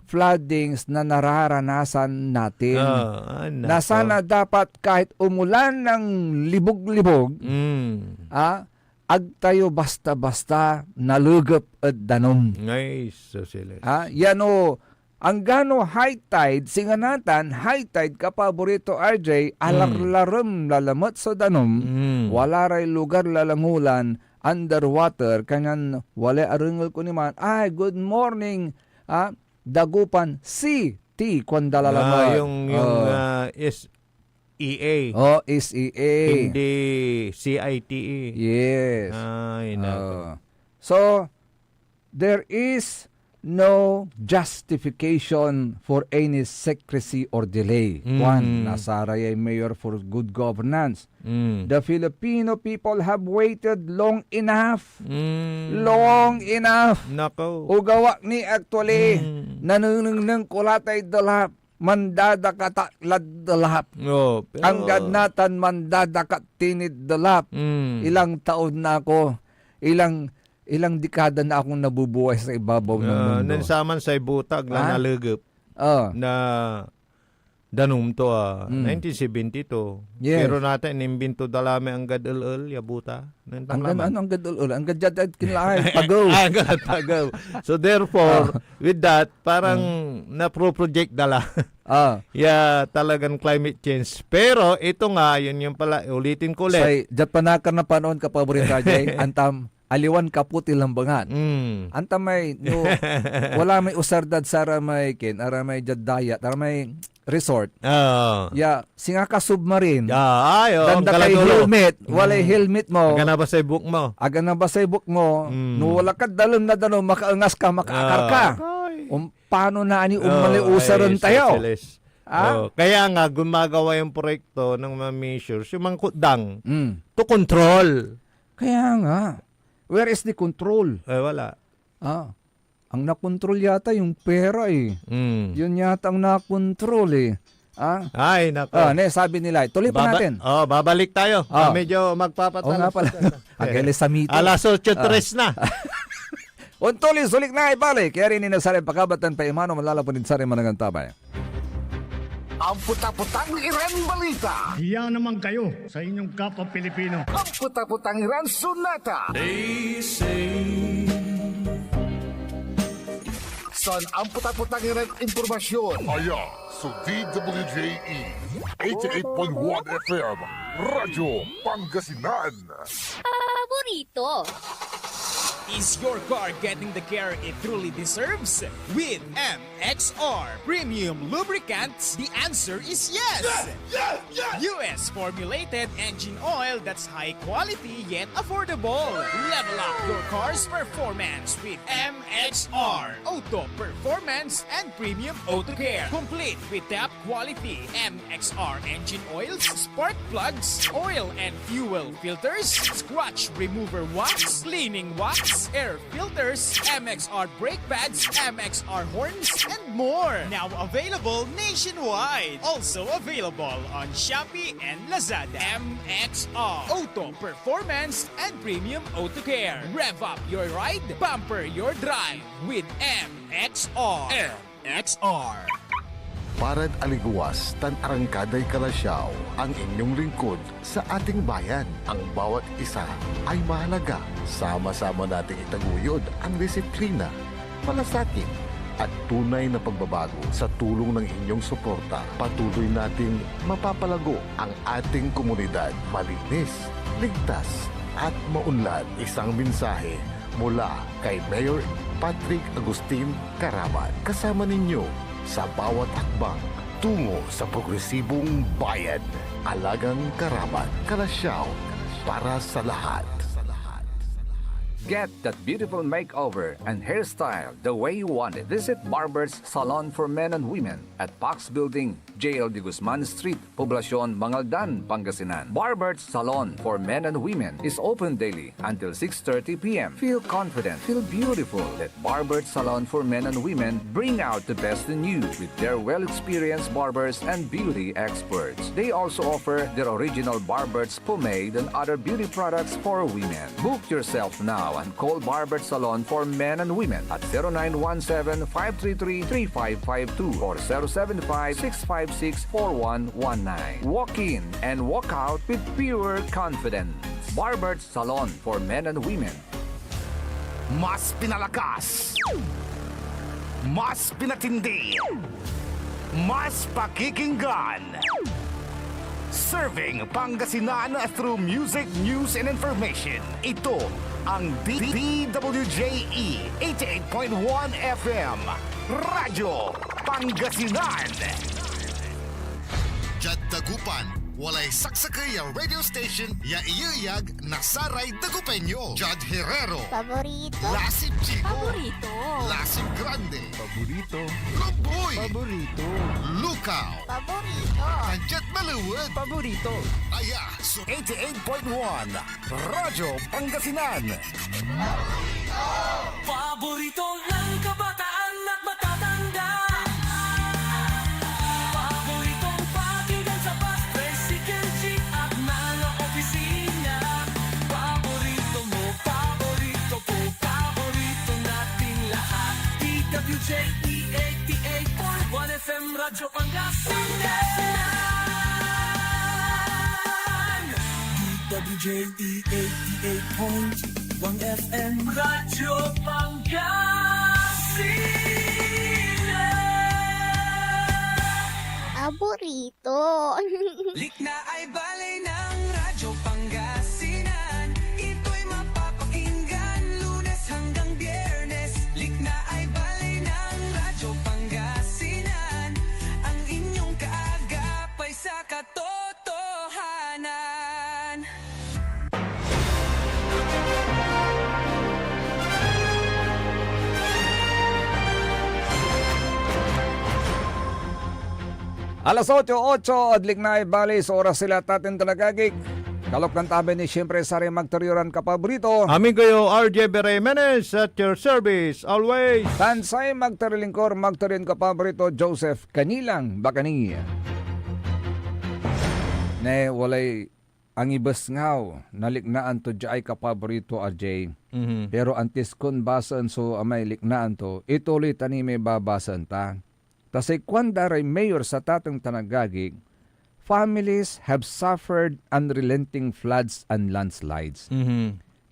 Speaker 9: floodings na nararanasan natin. Na sana dapat kahit umulan ng libog-libog, ag tayo basta-basta nalugap at danom.
Speaker 8: Nice. So sila.
Speaker 9: Yan o, ang gano high tide, singanatan, high tide kapaborito RJ, alarlaram lalamot sa danom, wala ray lugar lalangulan, underwater, kanyan wala arungal ko naman, good morning, Dagupan CT Kondalalamay.
Speaker 8: Yung SEA.
Speaker 9: SEA.
Speaker 8: Hindi CITE.
Speaker 9: Yes.
Speaker 8: Nako.
Speaker 9: So, there is no justification for any secrecy or delay. One, Nasaray ay mayor for good governance. The Filipino people have waited long enough. Long enough.
Speaker 8: Nako.
Speaker 9: Ugawa ni actually nanunung kulatay dalap mandadakatat dalap. Ang gadnatan mandadakat tinid dalap. Ilang taon na ako. Ilang dekada na akong nabubuhay sa ibabaw ng mundo.
Speaker 8: Nansaman sa ibutag na nalagap na danum to 1972.
Speaker 9: Yes.
Speaker 8: Pero natin nimbinto dalami ang gadul yabuta.
Speaker 9: Ang gadul ang gadjad kinlahay pagaw.
Speaker 8: Pagaw. So therefore, with that, parang na-project dala. Talagang climate change. Pero ito nga, yun yung pala, ulitin ko ulit.
Speaker 9: Say, Japanakar na panoon ka paborito Jay, antam aliwan kaputi lambangan. Anta may wala may usardad sa may ara may jaddaya, ara may resort. Singa ka submarine. Danda kay helmet, walay helmet mo.
Speaker 8: Aga na ba sa book mo?
Speaker 9: No wala ka dalon na danon makaangas ka, makaakar ka. Paano na ani umali usaron tayo?
Speaker 8: Kaya nga gumagawa yung proyekto ng mga measures, yung mga kutdang to control.
Speaker 9: Kaya nga. Where is the control?
Speaker 8: Wala.
Speaker 9: Ang nakontrol yata yung pera eh. Yun yata ang nakontrol eh.
Speaker 8: Ay, nako.
Speaker 9: Sabi nila, tuloy pa natin.
Speaker 8: Babalik tayo. Medyo magpapatalas.
Speaker 9: Nga pala. Agalis sa mito.
Speaker 8: Alas 8:03 na.
Speaker 9: Untuloy, sulik na ibalik. Kaya rin inasari pakabatan pa imano malalapunin sa rin managang tabay.
Speaker 1: Ang puta-putang Iran balita.
Speaker 10: Hiya naman kayo sa inyong kapwa Pilipino.
Speaker 1: Ang puta-putang Iran sunata. San ang puta-putang Iran impormasyon.
Speaker 11: Aya sa DWJE 88.1 FM Radyo Pangasinan.
Speaker 6: Paborito.
Speaker 12: Is your car getting the care it truly deserves? With MXR Premium Lubricants, the answer is yes! US formulated engine oil that's high quality yet affordable. Level up your car's performance with MXR Auto Performance and Premium Auto Care. Complete with top quality MXR engine oils, spark plugs, oil and fuel filters, scratch remover wax, cleaning wax, air filters, MXR brake pads, MXR horns, and more. Now available nationwide. Also available on Shopee and Lazada. MXR Auto Performance and Premium Auto Care. Rev up your ride, bumper your drive with MXR. MXR.
Speaker 1: Parad aliguas, tan arangkaday kalasyaw, ang inyong lingkod sa ating bayan. Ang bawat isa ay mahalaga. Sama-sama nating itaguyod ang disiplina, malasakit, at tunay na pagbabago. Sa tulong ng inyong suporta, patuloy nating mapapalago ang ating komunidad. Malinis, ligtas, at maunlad. Isang mensahe mula kay Mayor Patrick Agustin Caraman. Kasama ninyo sa bawat hakbang tungo sa progresibong bayan. Alagang Caraman, Kalasyaw, para sa lahat.
Speaker 3: Get that beautiful makeover and hairstyle the way you want it. Visit Barber's Salon for Men and Women at Pax Building, JL de Guzman Street, Poblacion, Mangaldan, Pangasinan. Barber's Salon for Men and Women is open daily until 6:30 p.m. Feel confident, feel beautiful. Let Barber's Salon for Men and Women bring out the best in you with their well-experienced barbers and beauty experts. They also offer their original Barber's pomade and other beauty products for women. Book yourself now and call Barber's Salon for Men and Women at 0917-533-3552 or 075-656-4119. Walk in and walk out with pure confidence. Barber's Salon for Men and Women.
Speaker 1: Mas pinalakas, mas pinatindi, mas pakikinggan. Serving Pangasinan through music, news, and information. Ito ang DWJE 88.1 FM Radyo Pangasinan.
Speaker 5: Jad Dagupan, walay saksakay ya radio station ya iyayag nasaray Dagupeño. Jad Herrero,
Speaker 6: Paborito.
Speaker 5: Lasip Chico,
Speaker 6: Paborito.
Speaker 5: Lasip Grande,
Speaker 11: Paborito.
Speaker 5: Loboy,
Speaker 11: Paborito.
Speaker 5: Lukaw,
Speaker 6: Paborito.
Speaker 5: Kanjat Maluwad,
Speaker 12: Paborito.
Speaker 5: Aya, so
Speaker 1: 88.1 Radyo Pangasinan.
Speaker 7: Paborito ng kabataan at matatanda. Paboritong pakinggan sa bus, tricycle, jeep at mga opisina. Paborito mo, paborito ko, paborito nating lahat. DWJE 88.1 FM Radyo Pangasinan. DWJE 88.1 FM Radyo Pangasinan.
Speaker 6: Paborito.
Speaker 7: Likna ay balay ng Radyo Pangasinan. Ito'y mapapakinggan Lunes hanggang Biyernes. Likna ay balay ng Radyo Pangasinan. Ang inyong kaagapay sa katotohanan.
Speaker 9: Alas 8:08, adlik na ibali sa oras sila tatin talagagig. Kalok ng tabi ni siyempre sari magturiran kapaborito.
Speaker 8: Amin kayo, RJ Beremenes at your service, always.
Speaker 9: Tansay magtarilingkor magturin kapaborito Joseph Kanilang Bakani. Ne walay ang ibas ngaw naliknaan to jay kapaborito RJ. Pero antis kun basan so amay liknaan to ituloy tani may babasan ta. Tasay kwandaray mayor sa Tatang Tanagagig, families have suffered unrelenting floods and landslides.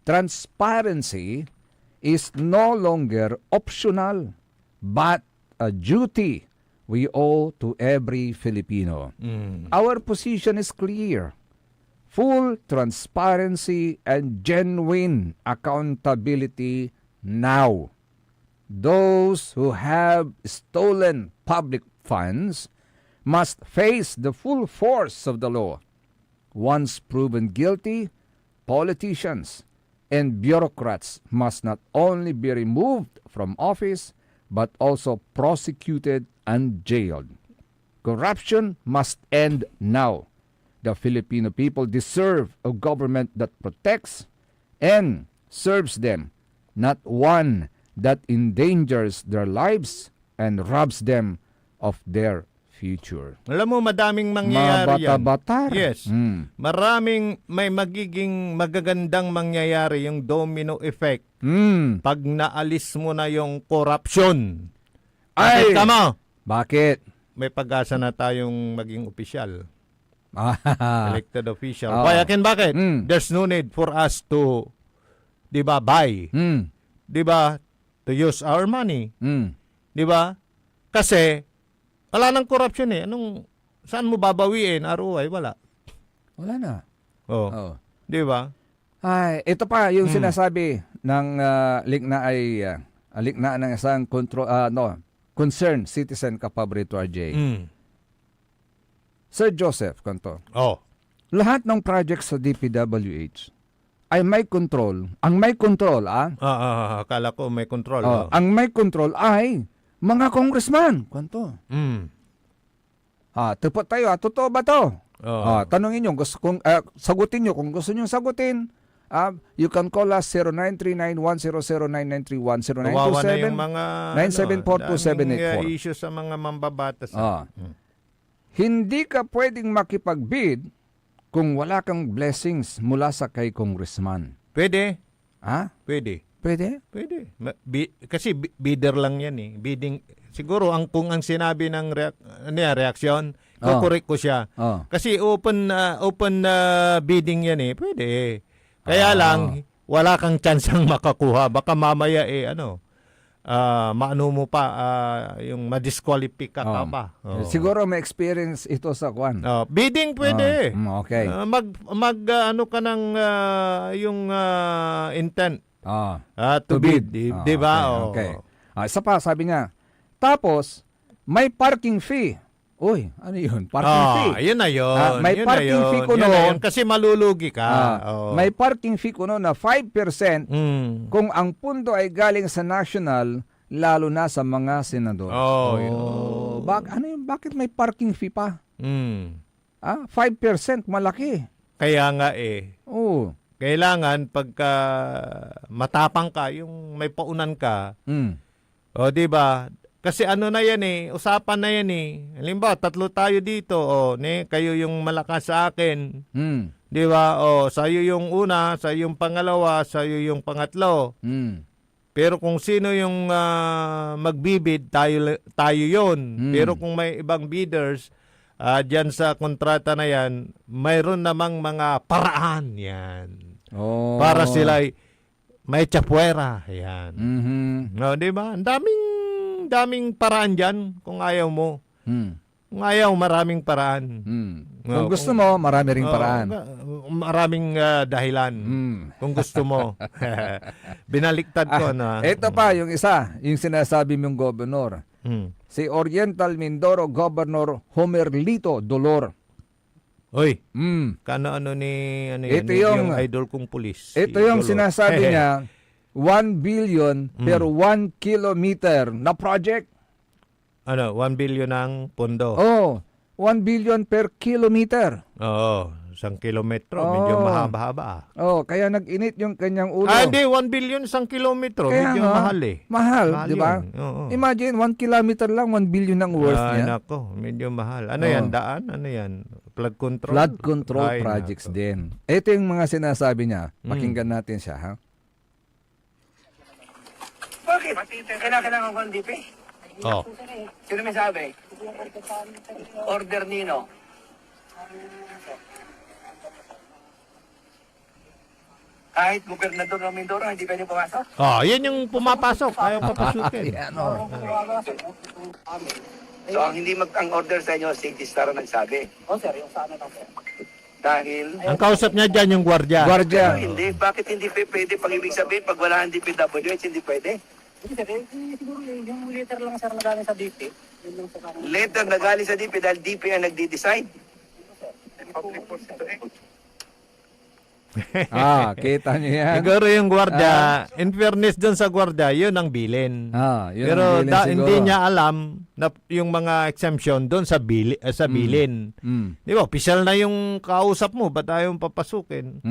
Speaker 9: Transparency is no longer optional, but a duty we owe to every Filipino. Our position is clear. Full transparency and genuine accountability now. Those who have stolen public funds must face the full force of the law. Once proven guilty, politicians and bureaucrats must not only be removed from office, but also prosecuted and jailed. Corruption must end now. The Filipino people deserve a government that protects and serves them, not one that endangers their lives and robs them of their future.
Speaker 8: Alam mo, madaming mangyayari yan.
Speaker 9: Mabata-bata.
Speaker 8: Yes. May magiging magagandang mangyayari yung domino effect pag naalis mo na yung corruption.
Speaker 9: Ay!
Speaker 8: Tama.
Speaker 9: Bakit?
Speaker 8: May pag-asa na tayong maging opisyal. Elected official.
Speaker 9: Oo.
Speaker 8: Bakit? There's no need for us to, di ba, buy. Di ba, to use our money. Di ba? Kasi, wala nang corruption eh. Saan mo babawiin? ROI, wala.
Speaker 9: Wala na.
Speaker 8: Oh. Di ba?
Speaker 9: Ay, ito pa yung sinasabi ng likna ng isang concerned citizen kapabrito RJ. Sir Joseph, kanto. Lahat ng projects sa DPWH ay may control. Ang may control,
Speaker 8: akala ko may control.
Speaker 9: Ang may control ay mga congressman. Kanto. Tepat tayo, totoo ba to? Tanungin nyo, sagutin nyo kung gusto nyo sagutin. You can call us 0939-100-9931, 0927-974-2784.
Speaker 8: Issue sa mga mambabatas.
Speaker 9: Hindi ka pwedeng makipag-bid kung wala kang blessings mula sa kay congressman.
Speaker 8: Pwede.
Speaker 9: Pwede?
Speaker 8: Pwede. Kasi bidder lang yan eh. Bidding. Siguro kung ang sinabi ng reaksyon, kukorek ko siya. Kasi open bidding yan eh. Pwede. Kaya lang, wala kang tsansang makakuha. Baka mamaya maano mo pa, yung ma-disqualify ka pa.
Speaker 9: Siguro may experience ito sa kwan.
Speaker 8: Bidding pwede.
Speaker 9: Okay.
Speaker 8: Ano ka ng yung intent to bid. Di ba?
Speaker 9: Okay. Isa pa, sabi niya, tapos, may parking fee. Uy, ano yun? Parking fee.
Speaker 8: Yun na yun.
Speaker 9: May parking fee ko noon.
Speaker 8: Kasi malulugi ka.
Speaker 9: May parking fee ko noon na 5% kung ang pundo ay galing sa national, lalo na sa mga senador. Bakit may parking fee pa? 5% malaki.
Speaker 8: Kaya nga eh. Kailangan pagka matapang ka, yung may paunan ka, di ba? Kasi na yan eh, usapan na yan eh. Halimbawa, 3 tayo dito, kayo yung malakas sa akin. Di ba? Sa'yo yung una, sa'yo yung pangalawa, sa'yo yung pangatlo. Pero kung sino yung magbibid, tayo yon. Pero kung may ibang bidders, dyan sa kontrata na yan, mayroon namang mga paraan yan. Para sila may tsapwera. Yan. Di ba? Ang daming paraan dyan kung ayaw mo. Kung ayaw, maraming paraan.
Speaker 9: Kung gusto mo, marami ring paraan.
Speaker 8: Maraming dahilan. Kung gusto mo. Binaliktad ko na.
Speaker 9: Ito pa, yung isa, yung sinasabi mong gobernador. Si Oriental Mindoro Governor Homerlito Dolor.
Speaker 8: Oy, ano
Speaker 9: ito yung
Speaker 8: idol kong pulis.
Speaker 9: Ito yung sinasabi niya, 1 billion per 1 kilometer na project.
Speaker 8: 1 billion ang pondo.
Speaker 9: 1 billion per kilometer.
Speaker 8: 1 kilometro. Medyo mahaba-haba.
Speaker 9: Kaya nag-init yung kanyang ulo.
Speaker 8: Hindi, 1 billion 1 kilometro. Medyo mahal eh.
Speaker 9: Mahal, di ba? Imagine, 1 kilometer lang, 1 billion ang worth niya.
Speaker 8: Nako, medyo mahal. Ano yan, daan? Ano yan? Flood control?
Speaker 9: Flood control projects din. Ito yung mga sinasabi niya. Pakinggan natin siya, ha?
Speaker 13: Bakit? Kailangan ko ang DP?
Speaker 8: Oh.
Speaker 13: Sino may sabi? Order nino. Kahit gobernador ng Mindoro, hindi pwede pumasok?
Speaker 8: Oh, yan yung pumapasok. Ayaw papasukin.
Speaker 13: So, ang order sa inyo, City Star ang nagsabi. Sir, yung sana lang, sir. Dahil...
Speaker 8: Ang kausap niya dyan yung gwardiya.
Speaker 9: Gwardiya.
Speaker 13: Hindi. Bakit hindi pwede? Pag ibig sabihin, pag wala ang DPWH, hindi pwede? Hindi, sir. Siguro yung letter lang, sir, na galing sa DP. Letter na galing sa DP dahil DP ang nagdi-decide.
Speaker 9: Kita niyo yan.
Speaker 8: Siguro yung gwardiya, in fairness dun sa gwardiya, yun ang bilin.
Speaker 9: Yun
Speaker 8: Pero
Speaker 9: ang bilin siguro.
Speaker 8: hindi niya alam na yung mga exemption doon sa bilin. Di ba? Official na yung kausap mo, ba't ayaw papasukin?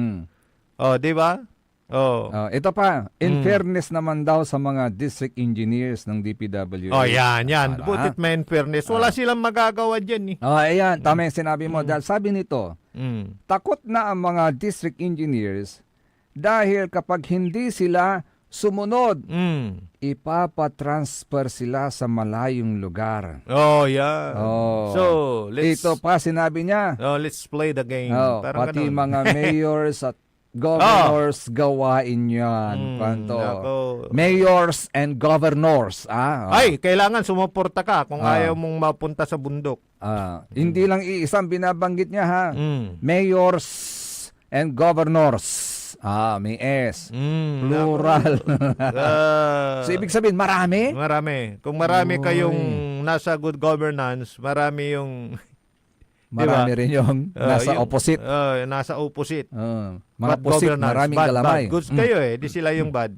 Speaker 8: Oh, di ba? Oh.
Speaker 9: Ito pa, in fairness naman daw sa mga district engineers ng DPWH.
Speaker 8: Oh, yan. Butit may in fairness. Wala silang magagawa dyan eh.
Speaker 9: Ayan, tama yung sinabi mo. Dahil sabi nito, takot na ang mga district engineers dahil kapag hindi sila sumunod, ipapatransfer sila sa malayong lugar.
Speaker 8: Oh, yeah. So,
Speaker 9: ito pa sinabi niya.
Speaker 8: Let's play the game. Parang
Speaker 9: Pati
Speaker 8: ganun.
Speaker 9: mga mayors at governors gawain yan. Mayors and governors.
Speaker 8: Ay, kailangan sumuporta ka kung ayaw mong mapunta sa bundok.
Speaker 9: Hindi lang iisang binabanggit niya ha. Mayors and governors. May S. Plural. So, ibig sabihin, marami?
Speaker 8: Marami. Kung marami kayong nasa good governance, marami yung...
Speaker 9: Marami rin yung nasa opposite.
Speaker 8: Nasa opposite.
Speaker 9: Mga posit, maraming kalamay.
Speaker 8: Bad goods kayo di sila yung bad.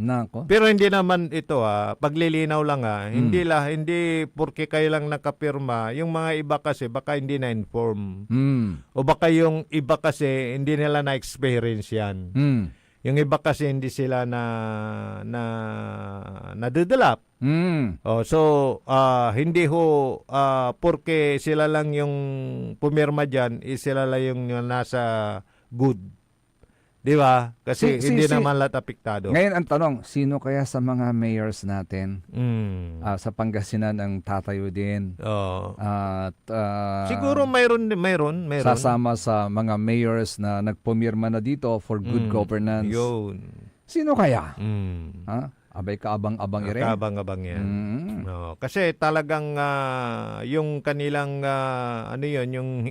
Speaker 9: Nako.
Speaker 8: Pero hindi naman ito paglilinaw lang hindi porke kayo lang nakapirma, yung mga iba kasi baka hindi na-inform. O baka yung iba kasi hindi nila na-experience yan. Yung iba kasi hindi sila nadedvelop. So hindi ho porke sila lang yung pumirma diyan, sila lang yung nasa good. Di ba? Kasi hindi naman lahat apektado.
Speaker 9: Ngayon ang tanong, sino kaya sa mga mayors natin sa Pangasinan ang tatayo din? At
Speaker 8: siguro mayroon.
Speaker 9: Sasama sa mga mayors na nagpumirma na dito for good governance.
Speaker 8: Yun.
Speaker 9: Sino kaya? Abay kaabang-abang rin.
Speaker 8: Kaabang-abang yan. Kasi talagang yung kanilang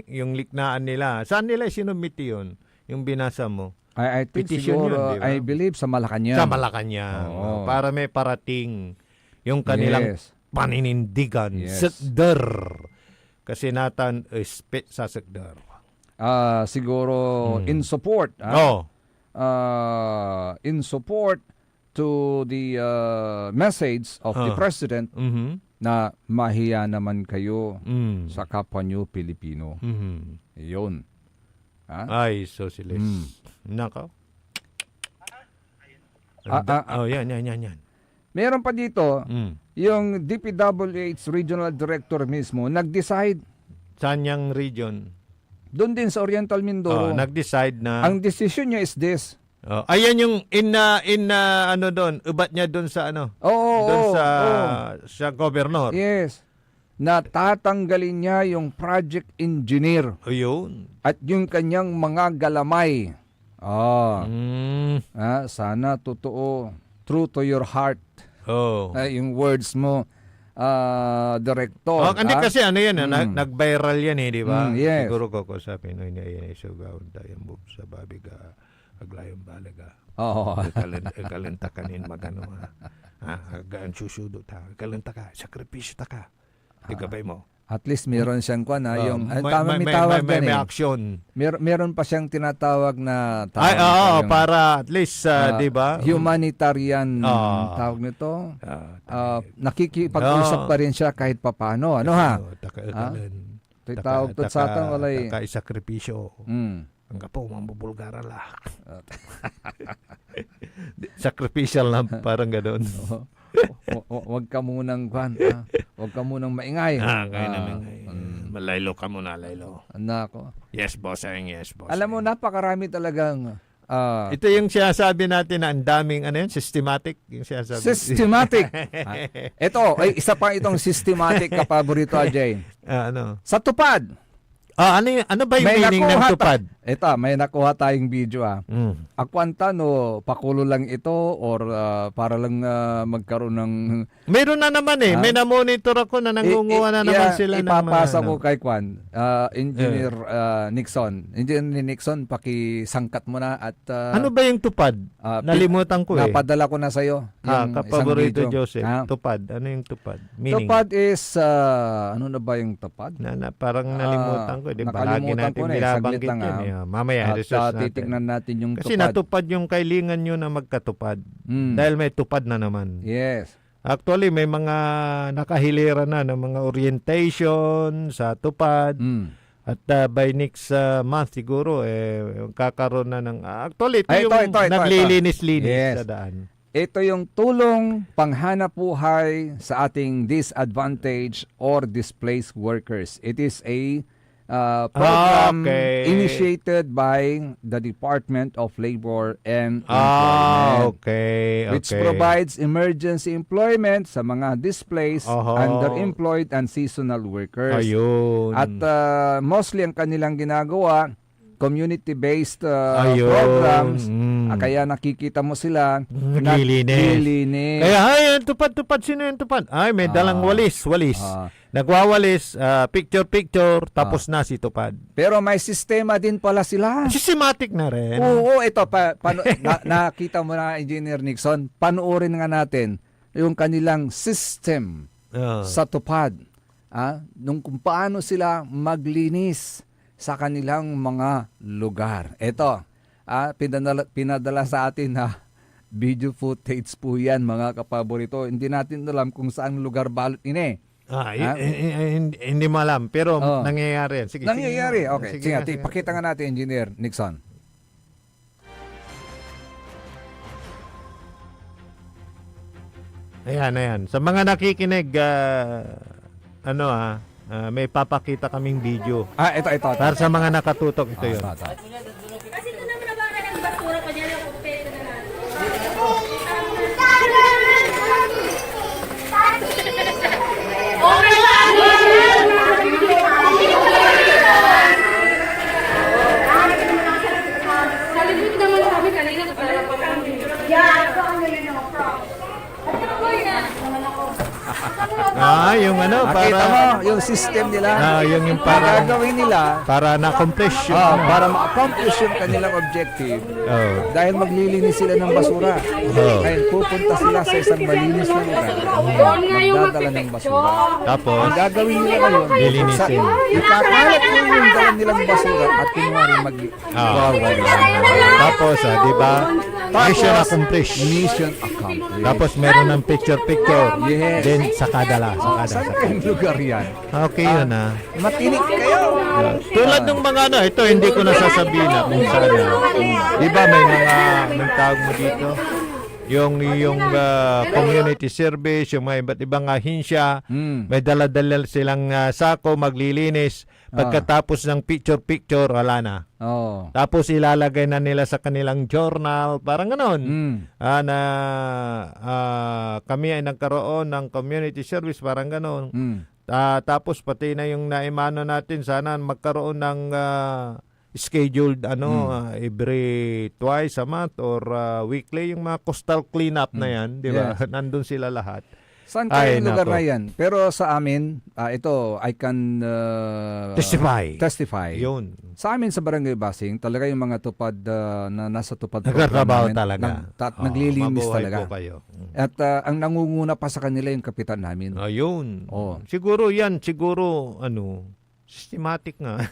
Speaker 8: yung liknaan nila. Saan nila sinumiti yun? Yung binasa mo?
Speaker 9: I think
Speaker 8: Petition
Speaker 9: siguro,
Speaker 8: yun, diba?
Speaker 9: I believe sa Malacanang.
Speaker 8: Sa Malacanang. Para may parating yung kanilang paninindigan. Sekder. Kasi natan sa sekder.
Speaker 9: Siguro in support. In support to the message of the President na mahiya naman kayo sa kapwa nyo Pilipino. Yun.
Speaker 8: Ay, socialist. Nako. Yan.
Speaker 9: Meron pa dito, yung DPWH Regional Director mismo, nag-decide.
Speaker 8: Saan yung region?
Speaker 9: Doon din sa Oriental Mindoro.
Speaker 8: Nag-decide na.
Speaker 9: Ang decision niya is this.
Speaker 8: Ayan yung ano doon, ubat niya doon sa ano? Doon sa governor.
Speaker 9: Yes. Natatanggalin niya yung project engineer.
Speaker 8: Ayun.
Speaker 9: At yung kanyang mga galamay. Sana totoo. True to your heart. Yung words mo, Director.
Speaker 8: Hindi kasi ano yan, nag-viral yan di ba?
Speaker 9: Yes.
Speaker 8: Siguro ko sabi, no, yan ay sugawin tayo move sa babiga, aglayong balaga. Kalenta kanin magano gaan susudo ta. Kalenta ka, sakripisyo ta ka. Tigabay mo.
Speaker 9: At least meron siyang yung may tawag
Speaker 8: may action.
Speaker 9: Meron pa siyang tinatawag na
Speaker 8: para at least di ba?
Speaker 9: Humanitarian tawag nito. Nakikipag-usap pa rin siya kahit papaano. Ano tawag to sa atin walay
Speaker 8: sakripisyo. Ang kapo mambubulgaran la. Sacrificial lang parang ganoon.
Speaker 9: Wag ka munang wag ka munang maingay.
Speaker 8: Malaylo ka muna, laylo.
Speaker 9: Nako.
Speaker 8: Yes, boss. Yes, boss.
Speaker 9: Alam mo, napakarami talagang
Speaker 8: Ito yung sinasabi natin na ang daming systematic yung sinasabi.
Speaker 9: Systematic. Ito, ay isa pa itong systematic kapaborito, Jay.
Speaker 8: Ano?
Speaker 9: Sa tupad.
Speaker 8: Ano ba yung meaning ng tupad?
Speaker 9: Ito, may nakuha tayong video. Akwanta no, pakulo lang ito or para lang magkaroon ng...
Speaker 8: Meron na naman may namonitor ako na nangunguha na naman sila ng mga...
Speaker 9: Ipapasa ko kay Kwan, Engineer Nixon. Engineer Nixon, pakisangkat mo na at...
Speaker 8: ano ba yung tupad? Nalimutan ko
Speaker 9: Napadala ko na sa'yo.
Speaker 8: Kapaborito Joseph. Tupad. Ano yung tupad? Meaning?
Speaker 9: Tupad is, ano na ba yung tupad?
Speaker 8: Parang nalimutan ko. Lagi natin binabanggit yan. Mamaya, research natin.
Speaker 9: Titignan natin yung
Speaker 8: kasi
Speaker 9: tupad.
Speaker 8: natupad yung kailingan nyo na magkatupad. Dahil may tupad na naman.
Speaker 9: Yes.
Speaker 8: Actually, may mga nakahilera na ng mga orientation sa tupad. At by next month siguro, kakaroon na ng... actually, ito yung naglilinis-linis sa daan.
Speaker 9: Ito yung tulong panghanap buhay sa ating disadvantaged or displaced workers. It is a program initiated by the Department of Labor and Employment, which provides emergency employment sa mga displaced, underemployed, and seasonal workers.
Speaker 8: Ayun.
Speaker 9: At mostly ang kanilang ginagawa, community-based programs. Kaya nakikita mo sila naglilinis.
Speaker 8: Kaya tupad-tupad, sino yung tupad? Ay, may dalang walis. Nagwawalis, picture, tapos na si tupad.
Speaker 9: Pero may sistema din pala sila.
Speaker 8: Systematic na rin.
Speaker 9: Oo, ito nakita mo na, Engineer Nixon, panoorin nga natin yung kanilang system sa tupad. Nung kung paano sila maglinis sa kanilang mga lugar. Ito, pinadala sa atin na video footage po yan, mga kapaborito. Hindi natin alam kung saan lugar balot ini.
Speaker 8: Hindi mo alam, pero nangyayari yan. Sige,
Speaker 9: nangyayari, okay. Sige, pakita nga natin, Engineer Nixon.
Speaker 8: Ayan. Sa mga nakikinig, may papakita kaming video.
Speaker 9: Ito.
Speaker 8: Para sa mga nakatutok, ito yun.
Speaker 6: Kasi ito naman na baka ng basura pa dyan yung kumpete na natin. Okay lang! Salibot naman kami kanina sa talagang kami. Yeah, ito ang yun yung props. At ako yan.
Speaker 8: Yung
Speaker 9: Makita mo, yung system nila.
Speaker 8: Yung para
Speaker 9: gagawin nila
Speaker 8: para na-accomplish yun.
Speaker 9: Para ma-accomplish yung kanilang objective. Dahil maglilinis sila ng basura. Dahil pupunta sila sa isang malinis na lugar. Magdadala ng basura.
Speaker 8: Tapos,
Speaker 9: ang gagawin nila ngayon,
Speaker 8: lilinisin.
Speaker 9: Ikakalat nila yung dala nilang basura at kunwari
Speaker 8: tapos, di ba? Mission accomplished. Tapos, meron ng picture.
Speaker 9: Yes.
Speaker 8: Then, sakadala.
Speaker 9: Saan kayong lugar yan?
Speaker 8: Okay yun
Speaker 9: Matinik kayo.
Speaker 8: Tulad ng mga ito, hindi ko nasasabihin na kung saan. Di ba may tawag mo dito? Yung community service, yung mga iba't ibang ahinsya, may dala-dala silang sako, maglilinis. Pagkatapos ng picture, wala na. Tapos ilalagay na nila sa kanilang journal, parang gano'n. Kami ay nagkaroon ng community service, parang gano'n. Tapos pati na yung naimano natin, sana magkaroon ng scheduled every twice a month or weekly, yung mga coastal cleanup na yan, di ba? Nandun sila lahat.
Speaker 9: Saan kayong lugar na yan? Pero sa amin, ito, I can testify.
Speaker 8: Yun.
Speaker 9: Sa amin sa Barangay Basing, talaga yung mga tupad na nasa tupad
Speaker 8: nagtatrabaho talaga.
Speaker 9: Naglilinis talaga.
Speaker 8: Kayo.
Speaker 9: At ang nangunguna pa sa kanila yung kapitan namin.
Speaker 8: Ayun. Siguro systematic nga.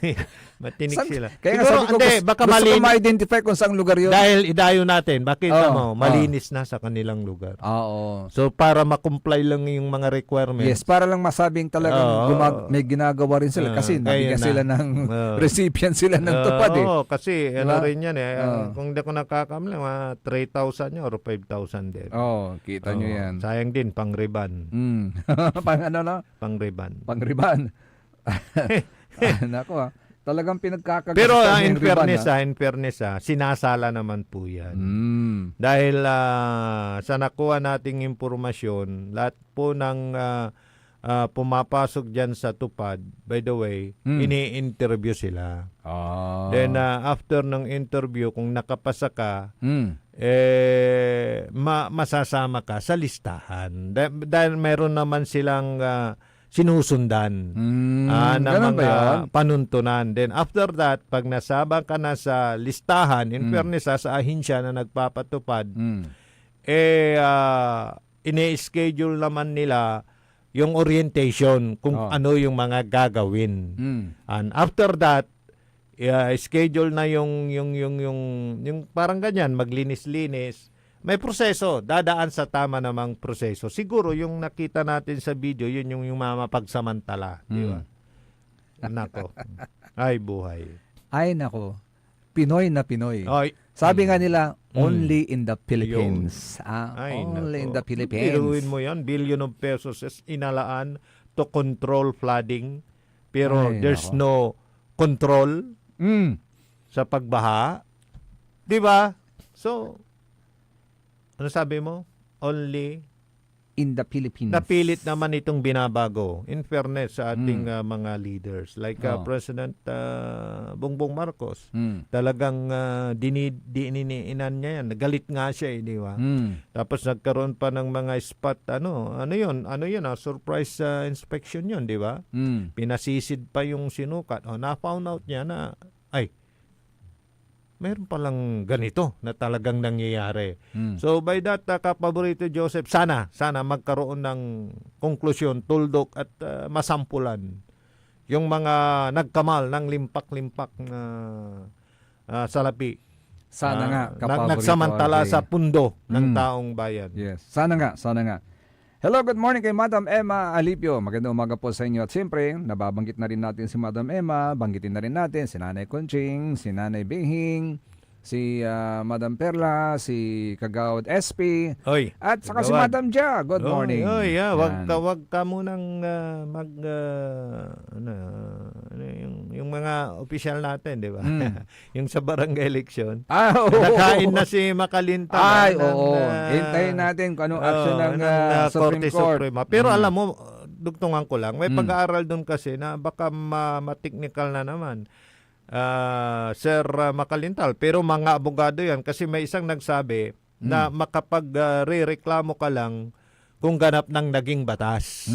Speaker 8: Matinik sila.
Speaker 9: Kaya siguro, sabi ko, baka gusto ko ma-identify kung saang lugar yun.
Speaker 8: Dahil idayo natin, bakit malinis na sa kanilang lugar. So, para ma-comply lang yung mga requirements.
Speaker 9: Yes, para lang masabing talagang may ginagawa rin sila. Kasi nabigyan sila ng recipient sila ng tupad
Speaker 8: kasi rin yan kung hindi ko nakakamali, 3,000 niya or 5,000 din.
Speaker 9: Kita nyo yan.
Speaker 8: Sayang din, pang-riban.
Speaker 9: Pang-riban.
Speaker 8: Pang-riban.
Speaker 9: Nako Talagang pinagkakagastan
Speaker 8: Pero
Speaker 9: ni Henry Van,
Speaker 8: in fairness, sinasala naman po yan.
Speaker 9: Dahil
Speaker 8: Sa nakuha nating impormasyon, lahat po ng pumapasok dyan sa tupad, by the way, ini-interview sila. Then after ng interview, kung nakapasa ka, masasama ka sa listahan. Dahil meron naman silang sinusundan na
Speaker 9: ganun ba
Speaker 8: mga
Speaker 9: yun?
Speaker 8: panuntunan. Then after that, pag nasabang ka na sa listahan, in fairness sa ahensya na nagpapatupad, ini-schedule naman nila yung orientation kung ano yung mga gagawin. And after that, schedule na yung parang ganyan, maglinis-linis. May proseso, dadaan sa tama namang proseso. Siguro yung nakita natin sa video, yun yung mamapagsamantala, di ba? Nako. Ay buhay.
Speaker 9: ay nako, Pinoy na Pinoy.
Speaker 8: Ay.
Speaker 9: Sabi nga nila, only in the Philippines.
Speaker 8: Ay,
Speaker 9: Only in
Speaker 8: nako.
Speaker 9: the Philippines.
Speaker 8: Biruin mo yan, billion of pesos is inalaan to control flooding. Pero
Speaker 9: Ay,
Speaker 8: there's
Speaker 9: nako.
Speaker 8: no control sa pagbaha. Di ba? So, ano sabi mo? Only
Speaker 9: In the Philippines.
Speaker 8: napilit naman itong binabago. In fairness sa ating mga leaders. Like President Bongbong Marcos. Talagang dininiinan niya yan. Nagalit nga siya, di ba? Tapos nagkaroon pa ng mga spot, ano yun, surprise inspection yun, di ba? Pinasisid pa yung sinukat. Na-found out niya na, mayroon palang ganito na talagang nangyayari. So by that, Kapaborito Joseph, sana magkaroon ng konklusyon, tuldok at masampulan yung mga nagkamal ng limpak-limpak na salapi.
Speaker 9: Sana nga, Kapaborito
Speaker 8: nagsamantala
Speaker 9: RJ.
Speaker 8: sa pundo ng taong bayan.
Speaker 9: Yes. Sana nga. Hello, good morning kay Madam Emma Alipio. Magandang umaga po sa inyo. At siyempre, nababanggit na rin natin si Madam Emma. Banggitin na rin natin si Nanay Conching, si Nanay Bihing, si Madam Perla, si Kagawad SP,
Speaker 8: Oy,
Speaker 9: at saka si
Speaker 8: Kagawad.
Speaker 9: Madam Ja. Good morning.
Speaker 8: Wag
Speaker 9: Yan.
Speaker 8: ka munang yung mga opisyal natin, di ba? Yung sa barangay election. Nakain na si Makalinta.
Speaker 9: Ay, oo. Hintayin natin kung anong action ng Supreme
Speaker 8: Korte
Speaker 9: Court.
Speaker 8: Suprema. Pero alam mo, dugtungan ko lang, may pag-aaral doon kasi na baka ma-technical na naman. Sir Makalintal, pero mga abogado yan kasi may isang nagsabi na makapag-re-reklamo ka lang kung ganap ng naging batas.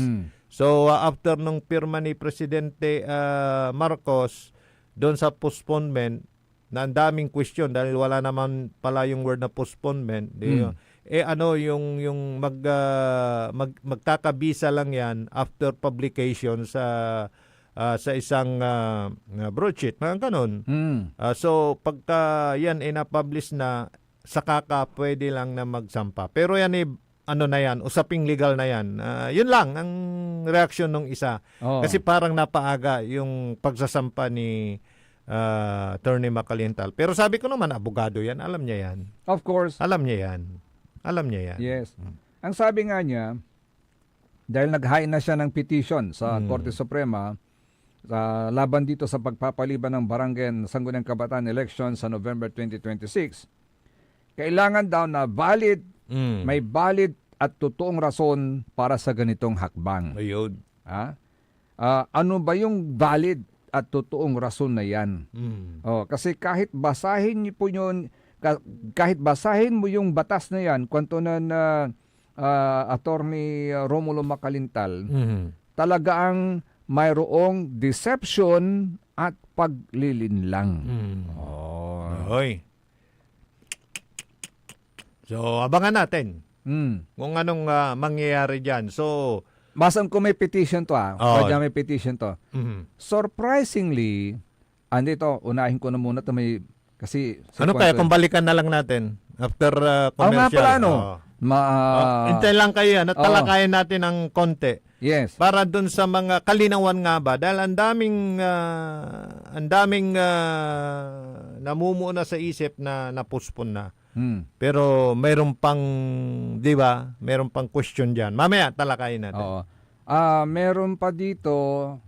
Speaker 8: So after nung pirma ni Presidente Marcos doon sa postponement, na ang daming question dahil wala naman pala yung word na postponement, yung magkakabisa lang yan after publication sa isang broadsheet, mga ganun. So, pagka yan ina-publish na, saka ka pwede lang na magsampa. Pero yan na yan, usaping legal na yan. Yun lang ang reaksyon ng isa. Kasi parang napaaga yung pagsasampa ni Attorney Makalintal. Pero sabi ko naman, abogado yan. Alam niya yan.
Speaker 9: Of course.
Speaker 8: Alam niya yan.
Speaker 9: Yes. Ang sabi nga niya, dahil nag-hain na siya ng petition sa Korte Suprema, laban dito sa pagpapaliban ng Barangay Sangguniang Kabataan election sa November 2026, kailangan daw na may valid at totoong rason para sa ganitong hakbang.
Speaker 8: Ayun.
Speaker 9: Ano ba yung valid at totoong rason na yan? Kasi kahit basahin mo yung batas na yan, kwanto na Attorney Romulo Makalintal, talagang mayroong deception at paglilinlang.
Speaker 8: Oy. So, abangan natin kung anong mangyayari dyan. So,
Speaker 9: Masang ko may petition to Pwede may petition to. Surprisingly, andito, unahin ko na muna to kasi
Speaker 8: ano kaya kung balikan na lang natin after commercial?
Speaker 9: Nga pala,
Speaker 8: hintay lang kayo yan at talakayan natin ng konti.
Speaker 9: Yes.
Speaker 8: Para dun sa mga kalinawan nga ba dahil ang daming namumuo na sa isip na napuspon na. Pero mayroon pang, 'di ba? Mayroon pang question diyan. Mamaya talakayin natin.
Speaker 9: Meron pa dito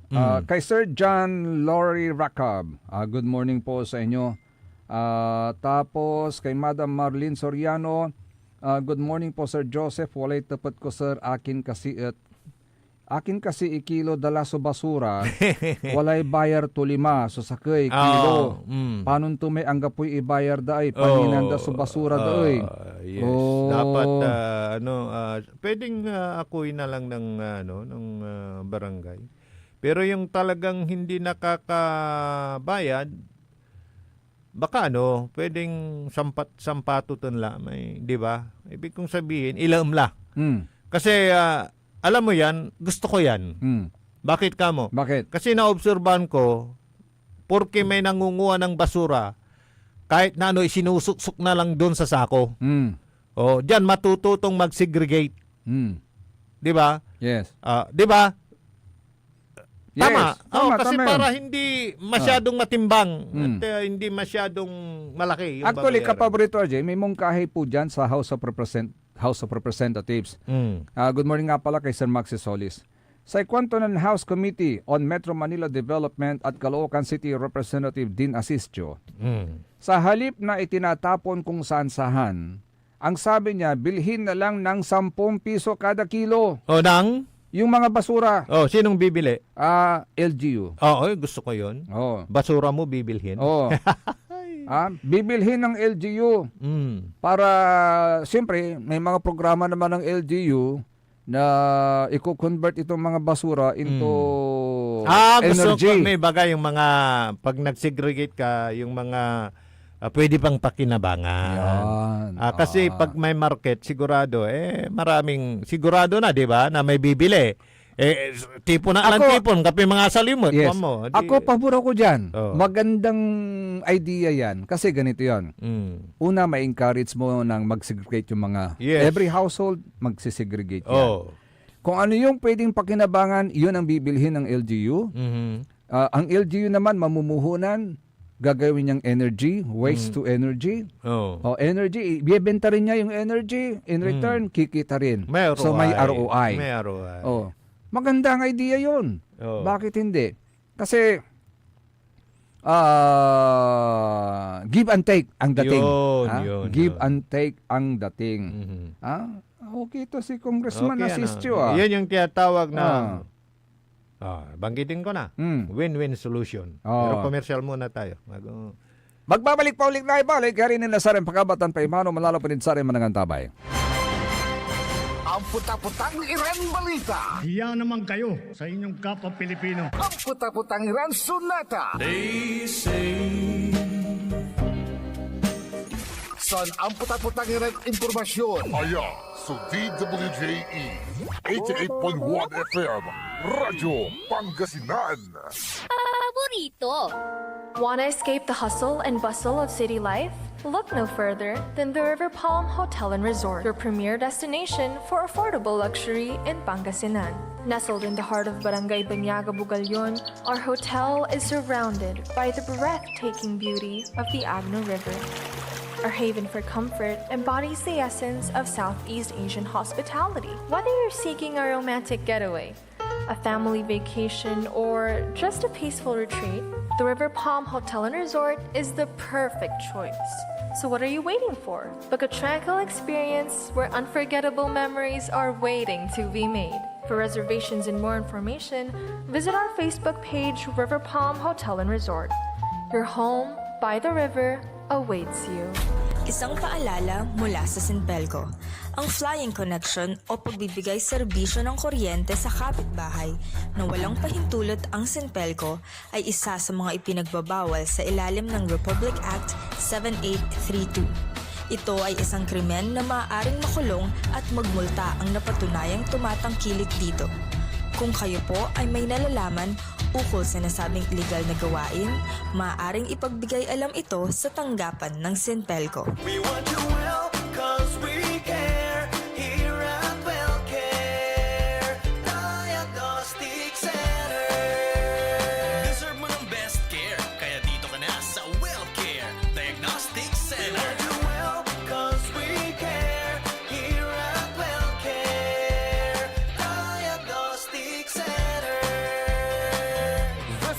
Speaker 9: kay Sir John Lori Rakab. Good morning po sa inyo. Tapos kay Madam Marlene Soriano, good morning po Sir Joseph. Walay tapat ko sir, akin kasi ikilo dala sa basura. Walay bayar to 5 so sakay kilo. Panon to may anggapoy ibayar daay paninanda sa basura daay.
Speaker 8: Yes. Dapat pwedeng akuin na lang ng barangay. Pero yung talagang hindi nakakabayad, baka pwedeng sampatuton lang, di ba? Ibig kong sabihin, ilamla. Kasi alam mo yan, gusto ko yan. Bakit ka mo?
Speaker 9: Bakit?
Speaker 8: Kasi naobserbahan ko, porke may nangunguha ng basura, kahit na isinusuksok na lang doon sa sako. O, diyan matututong mag-segregate. Di ba?
Speaker 9: Yes.
Speaker 8: Di ba? Tama.
Speaker 9: Yes. Tama,
Speaker 8: Kasi
Speaker 9: tama
Speaker 8: para
Speaker 9: yun.
Speaker 8: hindi masyadong matimbang at hindi masyadong malaki yung
Speaker 9: Actually,
Speaker 8: babayaran.
Speaker 9: kapaborito, RJ, may mungkahi po dyan sa House of Representatives. Good morning nga pala kay Sir Maxi Solis. Sa Kwantonan House Committee on Metro Manila Development at Caloocan City Representative Dean Asistio, sa halip na itinatapon kung saan-sahan, ang sabi niya, bilhin na lang ng 10 piso kada kilo.
Speaker 8: O, nang?
Speaker 9: Yung mga basura.
Speaker 8: Oh, sinong bibili?
Speaker 9: LGU.
Speaker 8: Gusto ko 'yon. Basura mo bibilhin.
Speaker 9: Bibilhin ng LGU. Para siyempre may mga programa naman ng LGU na i-convert itong mga basura into
Speaker 8: Gusto
Speaker 9: energy.
Speaker 8: ko may bagay yung mga pag nag-segregate ka, yung mga pwede pang pakinabangan. Kasi pag may market, sigurado, sigurado na, di ba, na may bibili. Tipon na lang tipon, kape mga salimot.
Speaker 9: Yes.
Speaker 8: Mo,
Speaker 9: Ako, pabura ko dyan. Magandang idea yan. Kasi ganito yan. Una, ma-encourage mo nang mag-segregate yung mga, every household, mag-segregate yan. Kung ano yung pwedeng pakinabangan, yun ang bibilhin ng LGU. Ang LGU naman, mamumuhunan, gagawin niyang energy, waste to energy. Energy, ibebenta rin niya yung energy. In return, kikita rin.
Speaker 8: May ROI.
Speaker 9: So may ROI.
Speaker 8: May ROI.
Speaker 9: Magandang idea yun. Bakit hindi? Kasi give and take ang dating. Give and take ang dating. Okay to si Congressman Asistio.
Speaker 8: Yan yung tinatawag na banggitin ko na. Win-win solution. Pero commercial muna tayo.
Speaker 9: Magbabalik pa ulit na ibalik. Karinin na sa rin pagkabatan pa imano. Malalo pa din sa rin manangang tabay.
Speaker 1: Ang puta-putang Iran Balita.
Speaker 10: Hiya naman kayo sa inyong kapwa Pilipino.
Speaker 1: Ang puta-putang Iran Sunata. Son, ang puta-putang Iran Impormasyon.
Speaker 11: Sa DWJE 88.1 FM Radyo Pangasinan.
Speaker 14: Paborito. Wanna escape the hustle and bustle of city life? Look no further than the River Palm Hotel and Resort, your premier destination for affordable luxury in Pangasinan. Nestled in the heart of Barangay Banyaga, Bugalyon, our hotel is surrounded by the breathtaking beauty of the Agno River. Our haven for comfort embodies the essence of Southeast Asian hospitality. Whether you're seeking a romantic getaway, a family vacation, or just a peaceful retreat, the River Palm Hotel and Resort is the perfect choice. So what are you waiting for? Book a tranquil experience where unforgettable memories are waiting to be made. For reservations and more information, visit our Facebook page, River Palm Hotel and Resort. Your home by the river awaits you.
Speaker 15: Isang paalala mula sa Sinpelco. Ang Flying Connection o pagbibigay serbisyo ng kuryente sa kapitbahay na walang pahintulot ang Sinpelco ay isa sa mga ipinagbabawal sa ilalim ng Republic Act 7832. Ito ay isang krimen na maaaring makulong at magmulta ang napatunayang tumatangkilik dito. Kung kayo po ay may nalalaman ukol sa nasabing illegal na gawain, maaaring ipagbigay alam ito sa tanggapan ng Sinpelco.
Speaker 7: We want you well, cause we care. Here at WellCare Diagnostic Center. Deserve mo ng best care, kaya dito ka na sa WellCare Diagnostic Center. We want you well, cause we care. Here at WellCare Diagnostic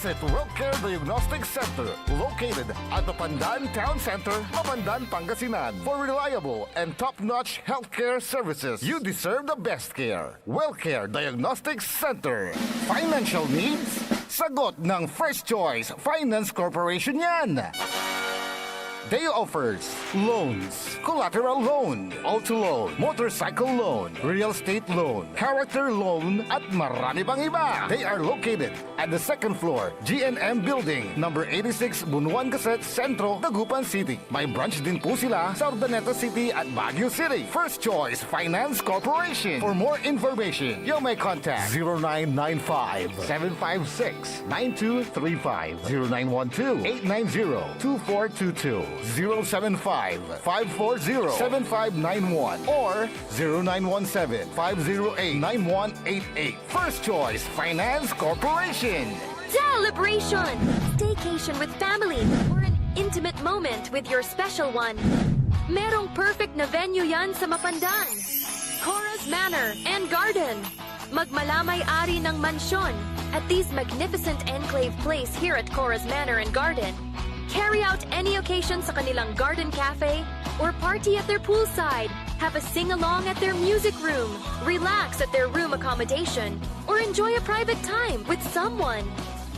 Speaker 1: Visit WellCare Diagnostic Center, located at Mapandan Town Center, Mapandan, Pangasinan. For reliable and top-notch healthcare services, you deserve the best care. WellCare Diagnostic Center. Financial needs? Sagot ng First Choice Finance Corporation yan. They offers loans, collateral loan, auto loan, motorcycle loan, real estate loan, character loan, at marami pang iba. They are located at the second floor, GNM Building, number 86, Bunuan Gazette, Centro, Dagupan City. May branch din po sila sa Urdaneta City at Baguio City. First Choice Finance Corporation. For more information, you may contact 0995-756-9235, 0912-890-2422. 075-540-7591 or 0917-508-9188. First Choice Finance Corporation.
Speaker 2: Celebration! Staycation with family or an intimate moment with your special one. Merong perfect na venue yan sa Mapandan. Cora's Manor and Garden. Magmalamay-ari ng mansyon at these magnificent enclave place here at Cora's Manor and Garden. Carry out any occasion sa kanilang garden cafe or party at their poolside. Have a sing-along at their music room, relax at their room accommodation, or enjoy a private time with someone.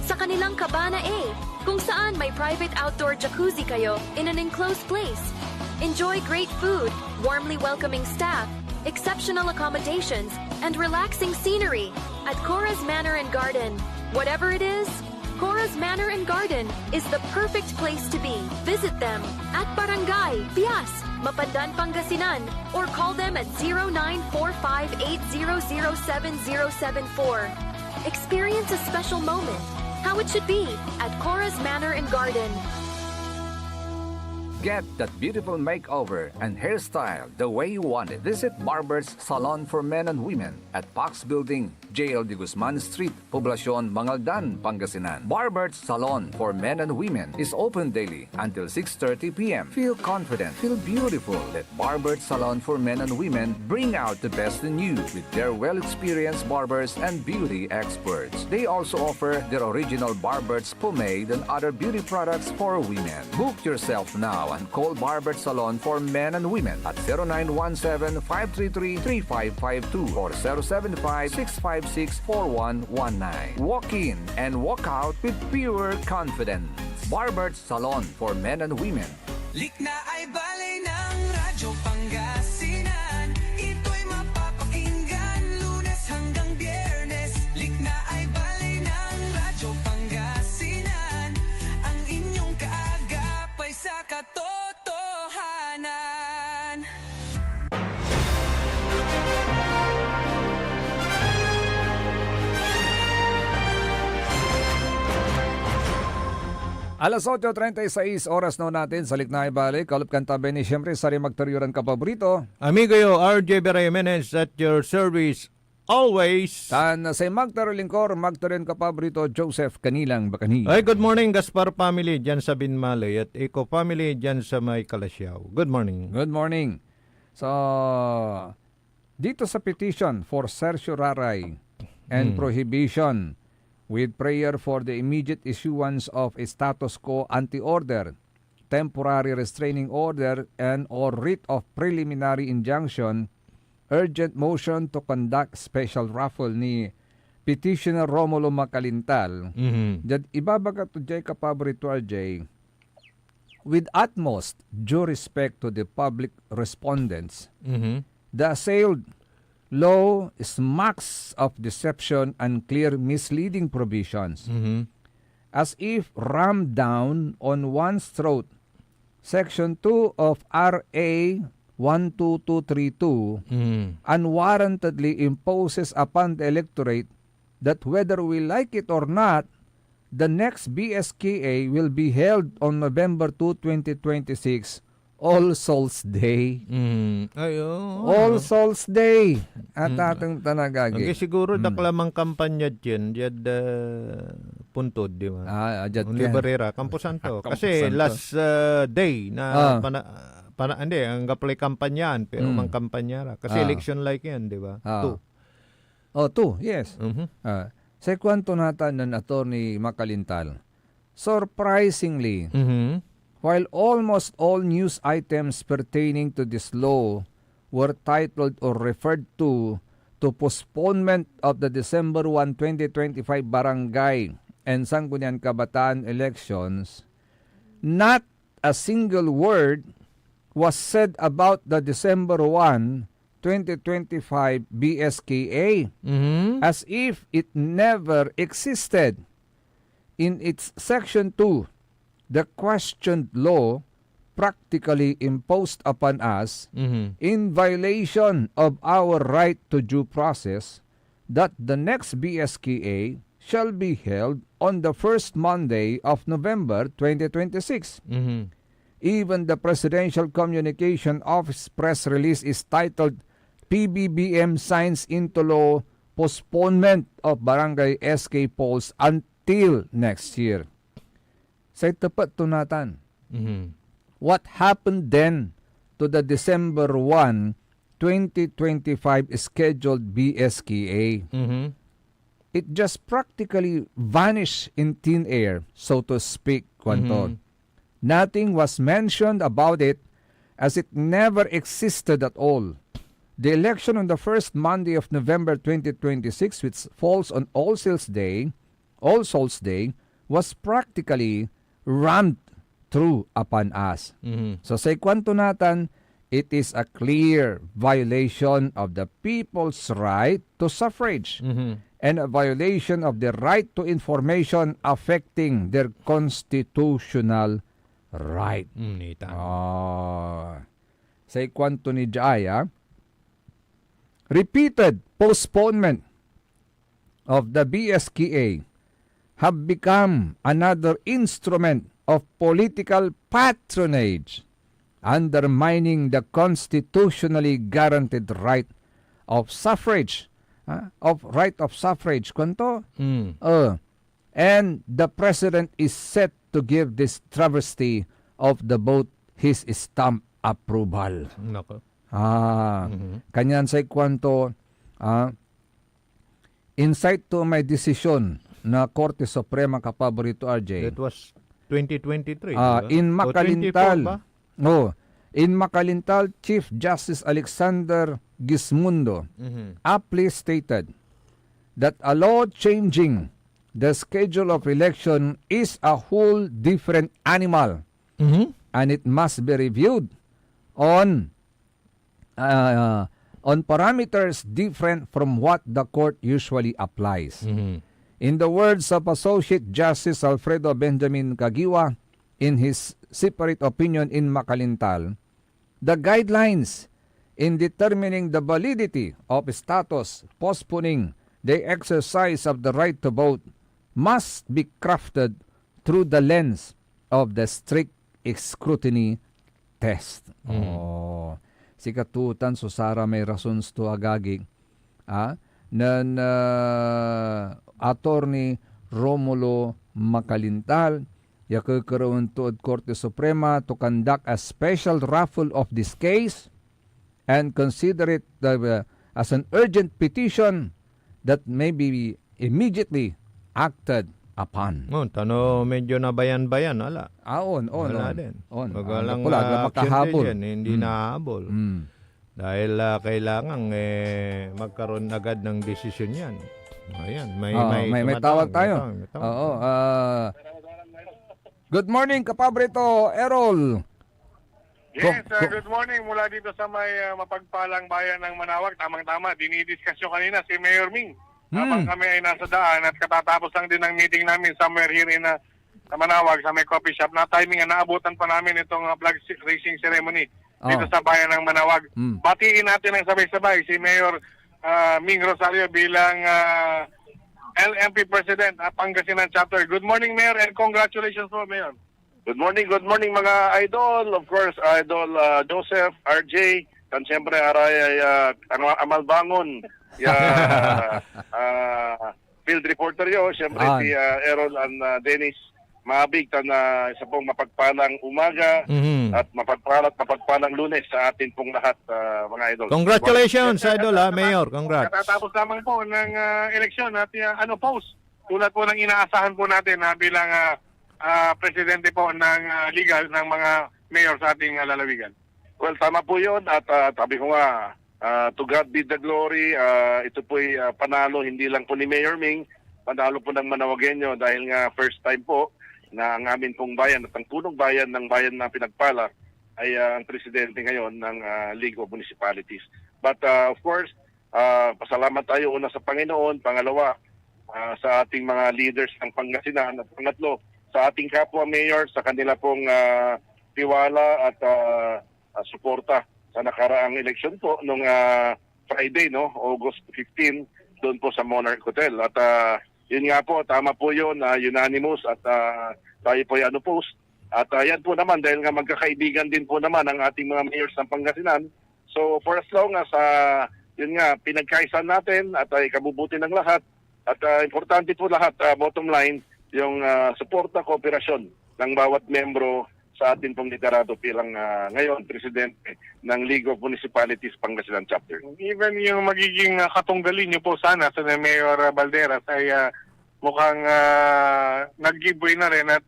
Speaker 2: Sa kanilang Cabana A, kung saan may private outdoor jacuzzi kayo in an enclosed place. Enjoy great food, warmly welcoming staff, exceptional accommodations, and relaxing scenery at Cora's Manor and Garden. Whatever it is, Cora's Manor and Garden is the perfect place to be. Visit them at Barangay Pias, Mapandan, Pangasinan, or call them at 0945-800-7074. Experience a special moment, how it should be at Cora's Manor and Garden.
Speaker 3: Get that beautiful makeover and hairstyle the way you want it. Visit Barber's Salon for Men and Women at Pax Building, JL de Guzman Street, Poblacion, Mangaldan, Pangasinan. Barber's Salon for Men and Women is open daily until 6:30 p.m. Feel confident, feel beautiful. Let Barber's Salon for Men and Women bring out the best in you with their well-experienced barbers and beauty experts. They also offer their original Barber's pomade and other beauty products for women. Book yourself now and call Barber Salon for Men and Women at 0917-533-3552 or 075-656-4119. Walk in and walk out with pure confidence. Barber Salon for Men and Women.
Speaker 7: Likna ay balay ng Radyo Pangasinan. Ito'y mapapakinggan Lunes hanggang Biyernes. Likna ay balay ng Radyo Pangasinan. Ang inyong kaagapay sa katotohanan.
Speaker 9: Alas 8:36 oras na natin sa Likna Ibalik. Kalup kanta Benny, siyempre sari magturiuran ka paborito.
Speaker 8: Amigo yo, RJ Berayemenes at your service always.
Speaker 9: Tan sa magtarulingkor, magturin ka paborito, Joseph Kanilang Bakani.
Speaker 8: Ay, good morning Gaspar family dyan sa Binmalay at Eco family dyan sa May Kalasyaw. Good morning.
Speaker 9: Good morning. So, dito sa petition for certiorari and prohibition with prayer for the immediate issuance of a status quo anti-order, temporary restraining order, and or writ of preliminary injunction, urgent motion to conduct special raffle ni Petitioner Romulo Macalintal. Jad ibabaga to Jay kapaborito RJ, with utmost due respect to the public respondents, the assailed law smacks of deception and clear misleading provisions, as if rammed down on one's throat. Section 2 of RA 12232 unwarrantedly imposes upon the electorate that whether we like it or not, the next BSKA will be held on November 2, 2026, All Souls Day. All Souls Day. At atong tanagagi.
Speaker 8: Okay, siguro daklamang kampanya dyan, puntod, di ba? Only Barrera, Campo Santo. Kasi last day na hindi, ang gaplay kampanyahan, pero mang kampanyara. Kasi election like yan, di ba? 2.
Speaker 9: Oh, 2, yes. Sa kwanto natan ng Attorney Makalintal, surprisingly, while almost all news items pertaining to this law were titled or referred to postponement of the December 1, 2025 barangay and Sangguniang Kabataan elections, not a single word was said about the December 1, 2025 BSKA as if it never existed. In its Section 2, the questioned law practically imposed upon us in violation of our right to due process that the next BSKA shall be held on the first Monday of November 2026. Even the Presidential Communication Office press release is titled PBBM signs into law postponement of barangay SK polls until next year. Sa tapat tunatan, what happened then to the December 1, 2025 scheduled BSKA? It just practically vanished in thin air, so to speak, Kwanton. Nothing was mentioned about it as it never existed at all. The election on the first Monday of November 2026, which falls on All Souls Day, was practically rammed through upon us. So sa kwanto natan, it is a clear violation of the people's right to suffrage and a violation of the right to information affecting their constitutional right. Sa kwanto ni Jaya, repeated postponement of the BSKA have become another instrument of political patronage, undermining the constitutionally guaranteed right of suffrage, Kwanto? And the President is set to give this travesty of the vote his stamp approval.
Speaker 8: Nako.
Speaker 9: Kanyan sa kwanto, insight to my decision na Korte Suprema kapaborito RJ.
Speaker 8: That was 2023.
Speaker 9: In Makalintal.
Speaker 8: O 24 ba?
Speaker 9: In Makalintal, Chief Justice Alexander Gismundo aptly stated that a law changing the schedule of election is a whole different animal and it must be reviewed on parameters different from what the court usually applies. In the words of Associate Justice Alfredo Benjamin Caguiwa in his separate opinion in Makalintal, the guidelines in determining the validity of status postponing the exercise of the right to vote must be crafted through the lens of the strict scrutiny test. Si katutan so Sara may rasons to agagi nan Attorney Romulo Makalintal yakakaroon to Korte Suprema to conduct a special raffle of this case and consider it as an urgent petition that may be immediately acted upon.
Speaker 8: Tano medyo na bayan-bayan, ala. Wala din. Magalang
Speaker 9: makahabol.
Speaker 8: Hindi nahabol. Dahil kailangan magkaroon agad ng desisyon yan. Ayan, may
Speaker 9: tawag tayo. Good morning, kapabrito Errol.
Speaker 16: Yes, good morning mula dito sa may mapagpalang bayan ng Manaoag. Tamang-tama, dinidiskusyon kanina si Mayor Ming. Habang kami ay nasa daan at katatapos lang din ng meeting namin somewhere here in Manaoag sa may coffee shop. Na timing naabutan pa namin itong flag raising ceremony dito sa bayan ng Manaoag. Batiin natin ng sabay-sabay si Mayor Ming Rosario bilang LMP President at Pangasinan Chapter. Good morning, Mayor, and congratulations po, Mayor.
Speaker 13: Good morning mga idol. Of course, idol Joseph, RJ, kan siyempre aray Amal Bangon, field reporter yo, siyempre si Errol and Dennis.
Speaker 16: maabigtan na isa pong mapagpalang umaga at mapagpalang Lunes sa atin pong lahat, mga idol.
Speaker 8: Congratulations, Idol, Mayor. Congrats.
Speaker 16: Katatapos lamang po ng eleksyon at post tulad po ng inaasahan po natin bilang presidente po ng liga ng mga mayor sa ating lalawigan. Well, tama po yun at sabi ko nga, to God be the glory. Ito po'y panalo hindi lang po ni Mayor Ming, panalo po ng Manawagenyo dahil nga first time po na ang amin pong bayan at ang punong bayan ng bayan na pinagpala ay ang presidente ngayon ng League of Municipalities. But of course, pasalamat tayo una sa Panginoon, pangalawa sa ating mga leaders ng Pangasinan at pangatlo sa ating kapwa mayor sa kanila pong tiwala at suporta sa nakaraang eleksyon po nung Friday, no, August 15, doon po sa Monarch Hotel. At yun nga po, tama po yun, unanimous at tayo po ay post. At yan po naman, dahil nga magkakaibigan din po naman ang ating mga mayors ng Pangasinan. So for as long as yun nga, pinagkaisan natin at kabubuti ng lahat. At importante po lahat, bottom line, yung suporta, kooperasyon ng bawat membro sa atin pong liderado bilang ngayon presidente ng League of Municipalities Pangasinan Chapter. Even yung magiging katunggali niyo po sana sa Mayor Balderas ay mukhang nag-giveaway na rin at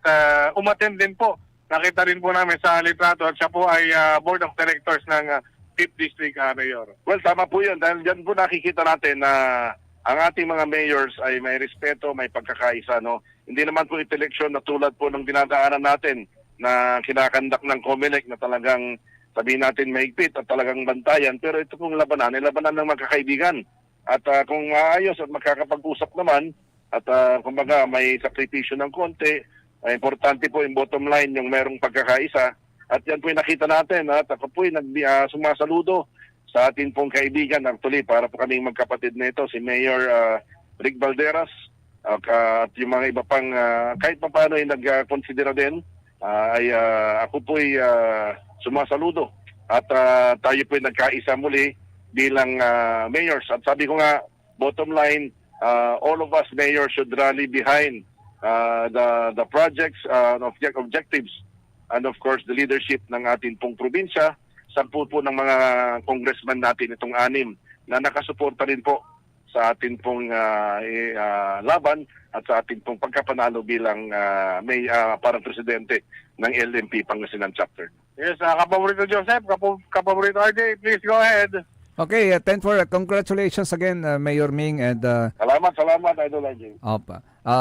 Speaker 16: umattend din po. Nakita rin po namin sa litrato at siya po ay Board of Directors ng 5th District Mayor. Well, tama po yun. Dahil dyan po nakikita natin na ang ating mga mayors ay may respeto, may pagkakaisa. No? Hindi naman po ito eleksyon na tulad po ng dinadaanan natin na kinakandak ng COMELEC na talagang sabihin natin mahigpit at talagang bantayan. Pero ito pong labanan ay labanan ng magkakaibigan. At kung maayos at makakapag-usap naman at kumbaga may sakripisyo ng konti, importante po yung bottom line yung merong pagkakaisa. At yan po yung nakita natin at ako po yung sumasaludo sa atin pong kaibigan. Actually, para po kaming magkapatid na ito, si Mayor Rick Balderas at yung mga iba pang kahit pa paano ay nag-considera din ay ako po'y sumasaludo at tayo po'y nagkaisa muli bilang mayors. At sabi ko nga, bottom line, all of us mayors should rally behind the projects, objectives, and of course the leadership ng ating pong probinsya. 10 po ng mga congressman natin itong 6 na nakasuporta rin po sa ating pong laban at sa ating pong pagkapanalo bilang parang presidente ng LMP Pangasinan Chapter. Yes, Kapaborito Joseph, Kapaborito RJ, please go ahead.
Speaker 9: Okay, 10 for congratulations again, Mayor Ming. And
Speaker 16: Salamat, Idol RJ.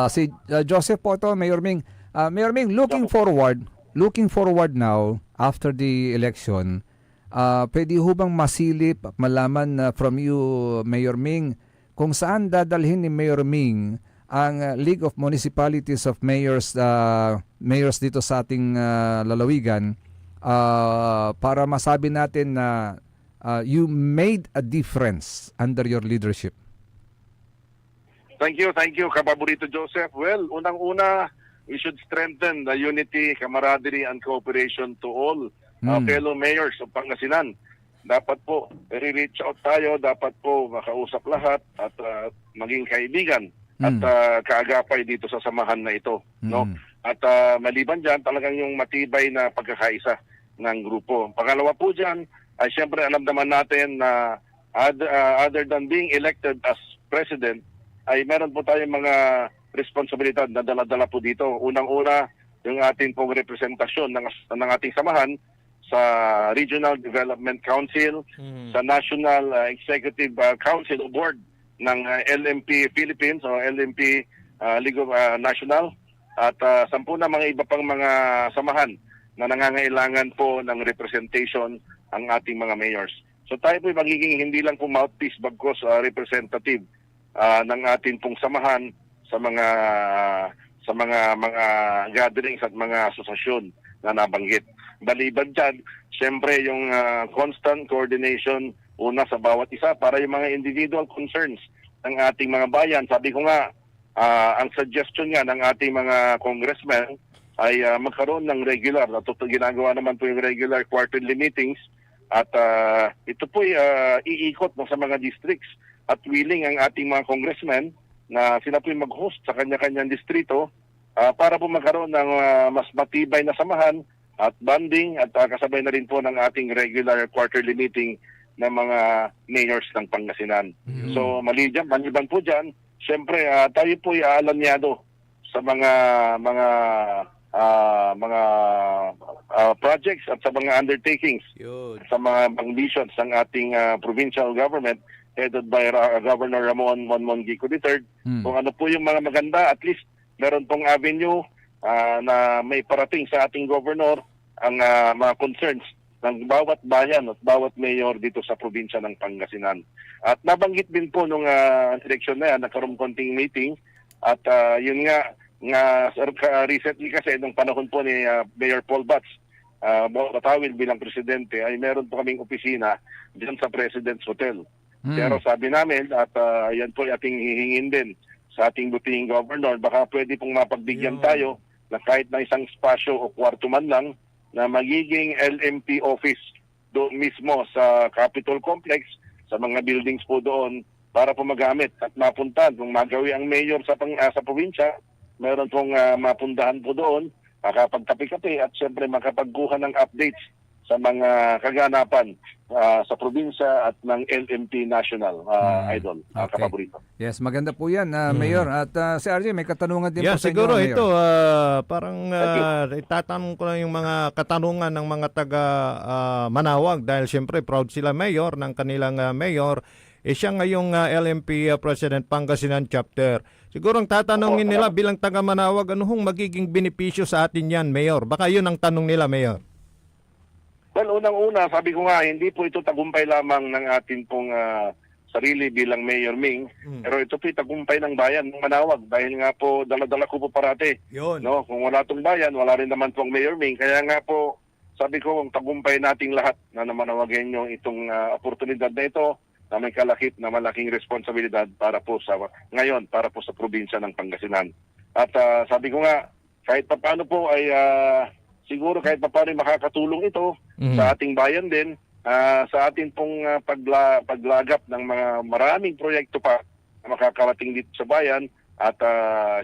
Speaker 9: si Joseph po to, Mayor Ming. Mayor Ming, looking forward now after the election, pwede ho bang masilip at malaman from you, Mayor Ming, kung saan dadalhin ni Mayor Ming ang League of Municipalities of Mayors dito sa ating lalawigan para masabi natin na you made a difference under your leadership?
Speaker 16: Thank you, Kapaborito Joseph. Well, unang-una, we should strengthen the unity, camaraderie, and cooperation to all fellow mayors of Pangasinan. Dapat po, i-reach out tayo, dapat po makausap lahat at maging kaibigan at kaagapay dito sa samahan na ito. No? At maliban dyan, talagang yung matibay na pagkakaisa ng grupo. Pangalawa po dyan, ay siyempre alam naman natin na other than being elected as president, ay meron po tayong mga responsibilidad na dala-dala po dito. Unang-una, yung ating pong representasyon ng ating samahan sa Regional Development Council, sa National Executive Council o Board ng LMP Philippines o LMP League of National at 10 na mga iba pang mga samahan na nangangailangan po ng representation ang ating mga mayors. So tayo po magiging hindi lang po mouthpiece bagkos representative ng ating pong samahan sa mga gatherings at mga asosasyon na nabanggit. Baliban dyan, siyempre yung constant coordination una sa bawat isa para yung mga individual concerns ng ating mga bayan. Sabi ko nga, ang suggestion nga ng ating mga congressmen ay magkaroon ng regular, ginagawa naman po yung regular quarterly meetings at ito po iikot mo sa mga districts at willing ang ating mga congressmen na sila po yung mag-host sa kanya-kanyang distrito para po magkaroon ng mas matibay na samahan at bonding at kasabay na rin po ng ating regular quarterly meeting ng mga mayors ng Pangasinan. So maliban po dyan, siyempre tayo po ay aalanyado sa mga projects at sa mga undertakings, sa mga visions ng ating provincial government headed by Governor Ramon Monmon Gico III. Kung ano po yung mga maganda, at least meron pong avenue na may parating sa ating governor ang mga concerns ng bawat bayan at bawat mayor dito sa probinsya ng Pangasinan. At nabanggit din po nung election na yan, nagkaroon konting meeting at yun nga recently kasi nung panahon po ni Mayor Paul Batz Batawil bilang presidente ay meron po kaming opisina diyan sa President's Hotel. Pero sabi namin at yan po ating hihingin din sa ating butihing governor, baka pwede pong mapagbigyan tayo na kahit na isang spasyo o kwarto man lang na magiging LMP office doon mismo sa Capitol Complex, sa mga buildings po doon para po magamit at mapuntahan. Kung magawi ang mayor sa probinsya, meron pong mapundahan po doon, makapagkapi-kapi at siyempre makapagkuha ng updates sa mga kaganapan sa probinsya at ng LMP National, Idol, kapaborito.
Speaker 9: Yes, maganda po yan, Mayor. At si RJ, may katanungan din po sa inyo,
Speaker 8: siguro
Speaker 9: Mayor.
Speaker 8: ito, parang itatanong ko lang yung mga katanungan ng mga taga Manawag dahil siyempre proud sila, Mayor, ng kanilang Mayor. Siya ngayong LMP President Pangasinan Chapter. Siguro ang tatanungin nila bilang taga Manawag, ano hong magiging benepisyo sa atin yan, Mayor? Baka yun ang tanong nila, Mayor.
Speaker 16: Well, unang-una, sabi ko nga, hindi po ito tagumpay lamang ng atin pong sarili bilang Mayor Ming, pero ito po tagumpay ng bayan ng Manawag dahil nga po dala-dala ko po parati. No? Kung wala tong bayan, wala rin naman pong Mayor Ming. Kaya nga po, sabi ko, ang tagumpay nating lahat na Manawagenyo itong oportunidad na ito na may kalakip na malaking responsibilidad para po sa ngayon, para po sa probinsya ng Pangasinan. At sabi ko nga, kahit pa paano po ay siguro kahit pa paano makakatulong ito sa ating bayan din, sa ating pong paglagap ng mga maraming proyekto pa na makakarating dito sa bayan at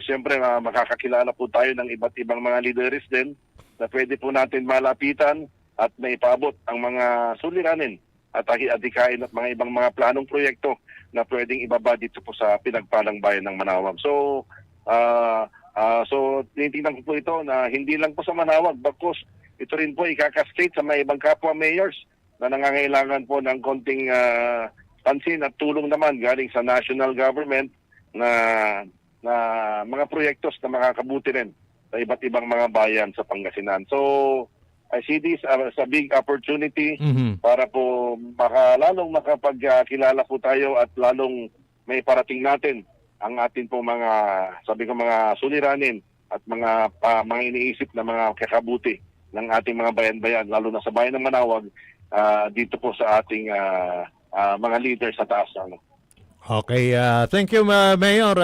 Speaker 16: siyempre makakakilala po tayo ng iba't ibang mga leaders din na pwede po natin malapitan at maipaabot ang mga suliranin at adikain at mga ibang mga planong proyekto na pwedeng ibaba dito po sa pinagpalang bayan ng Manawag. So, tinitingnan ko po ito na hindi lang po sa Manawag, bagkus ito rin po ikakastate sa mga ibang kapwa mayors na nangangailangan po ng konting pansin at tulong naman galing sa national government na mga proyektos na makakabuti rin sa iba't ibang mga bayan sa Pangasinan. So, I see this as a big opportunity para po lalong makapagkilala po tayo at lalong may parating natin ang atin po mga, sabi ko, mga suliranin at mga iniisip na mga kakabuti ng ating mga bayan-bayan, lalo na sa bayan ng Manawag, dito po sa ating mga leaders sa taas.
Speaker 8: Okay, thank you, Mayor.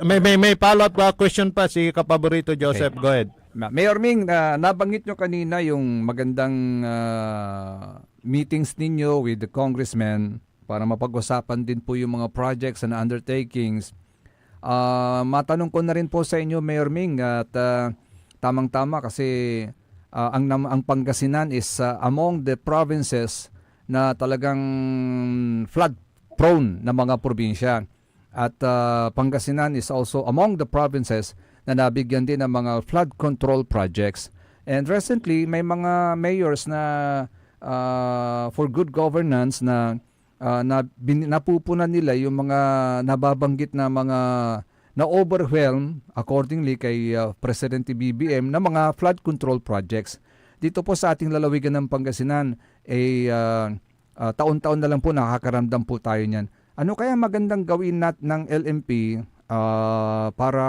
Speaker 8: May follow-up question pa si Kapaborito Joseph. Okay. Go ahead.
Speaker 9: Mayor Ming, nabanggit nyo kanina yung magandang meetings ninyo with the congressmen para mapag-usapan din po yung mga projects and undertakings. Matanong ko na rin po sa inyo, Mayor Ming, at tamang-tama kasi ang Pangasinan is among the provinces na talagang flood-prone na mga probinsya. At Pangasinan is also among the provinces na nabigyan din ng mga flood control projects. And recently, may mga mayors na for good governance na napupunan nila yung mga nababanggit na mga na-overwhelm accordingly kay Presidente BBM na mga flood control projects. Dito po sa ating lalawigan ng Pangasinan, taon-taon na lang po nakakaramdam po tayo niyan. Ano kaya magandang gawin ng LMP para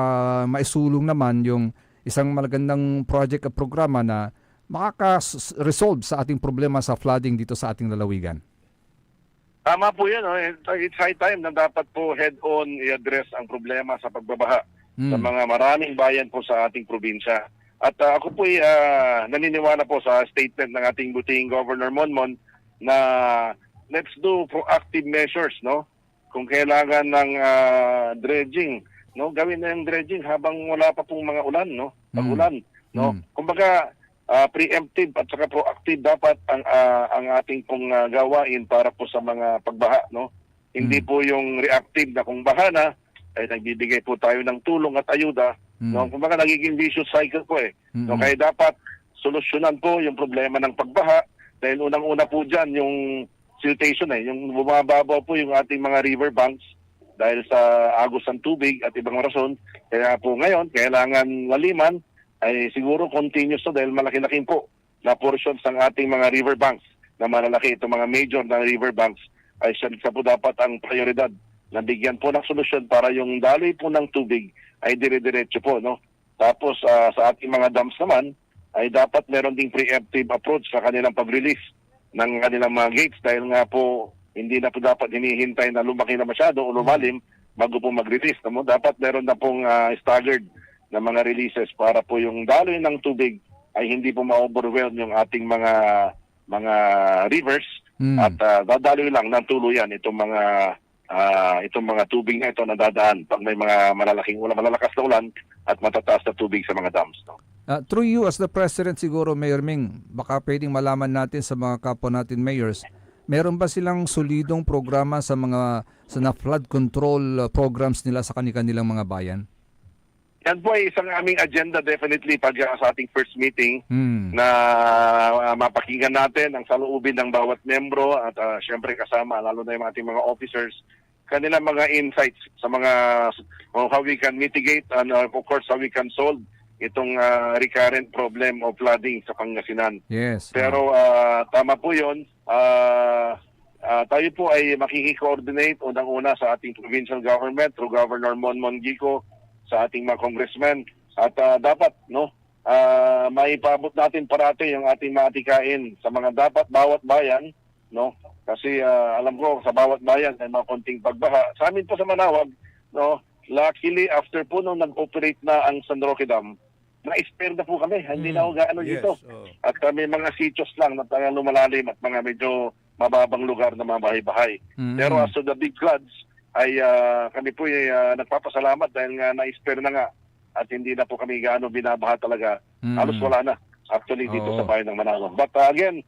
Speaker 9: maisulong naman yung isang magandang project at programa na makaka-resolve sa ating problema sa flooding dito sa ating lalawigan?
Speaker 16: Tama po yan. It's high time na dapat po head-on i-address ang problema sa pagbabaha sa mga maraming bayan po sa ating probinsya. At ako po naniniwala po sa statement ng ating butihing Governor Monmon na let's do proactive measures, no? Kung kailangan ng dredging no, gawin na yung dredging habang wala pa pong mga ulan, no, pag-ulan, no. Kumbaga, preemptive at saka proactive dapat ang ating pong gawain para po sa mga pagbaha, no. Hindi po yung reactive na kung baha na, ay nagbibigay po tayo ng tulong at ayuda, no. Kumbaga nagiging vicious cycle po no. Kaya dapat solusyonan po yung problema ng pagbaha dahil unang-una po dyan yung siltation yung bumababaw po yung ating mga river banks dahil sa agos ng tubig at ibang rason. Kaya po ngayon, kailangan laliman ay siguro continuous to dahil malaki-laking po na portions ng ating mga river banks na malalaki. Itong mga major na river banks ay siya po dapat ang prioridad na bigyan po ng solusyon para yung daloy po ng tubig ay dire-diretso po, no? Tapos sa ating mga dams naman ay dapat meron ding preemptive approach sa kanilang pag-release ng kanilang mga gates dahil nga po hindi na po dapat hinihintay na lumaki na masyado o lumalim bago po mag-release. No? Dapat meron na pong staggered na mga releases para po yung daloy ng tubig ay hindi po ma-overwhelm yung ating mga rivers at dadaloy lang ng tuluyan itong mga tubig na ito na dadaan pag may mga malalakas na ulan at matataas na tubig sa mga dams. No?
Speaker 9: Through you as the President siguro, Mayor Ming, baka pwedeng malaman natin sa mga kapwa natin mayors, meron ba silang solidong programa sa flood control programs nila sa kanilang mga bayan?
Speaker 16: Yan po ay isang aming agenda definitely pag sa ating first meeting na mapakinggan natin ang saloobin ng bawat membro at syempre kasama lalo na yung ating mga officers kanilang mga insights sa mga how we can mitigate and of course how we can solve itong recurrent problem of flooding sa Pangasinan.
Speaker 9: Yes.
Speaker 16: Pero tama po yun. Tayo po ay makiki-coordinate unang-una sa ating provincial government through Governor Monmon Gico, sa ating mga congressmen. At dapat, no, maipabot natin parati yung ating matikain sa mga dapat bawat bayan, no? Kasi alam ko sa bawat bayan ay mga konting pagbaha. Sa amin po sa Manawag, no, luckily after po nung nag-operate na ang San Roque Dam, na-spare na po kami. Hindi na ako gaano dito. At may mga sitios lang na talagang lumalalim at mga medyo mababang lugar na mga bahay-bahay. Pero as to the big floods, ay kami po ay nagpapasalamat dahil nga na-spare na nga at hindi na po kami gaano binabaha talaga. Halos wala na actually dito sa bayan ng Manawag. But again,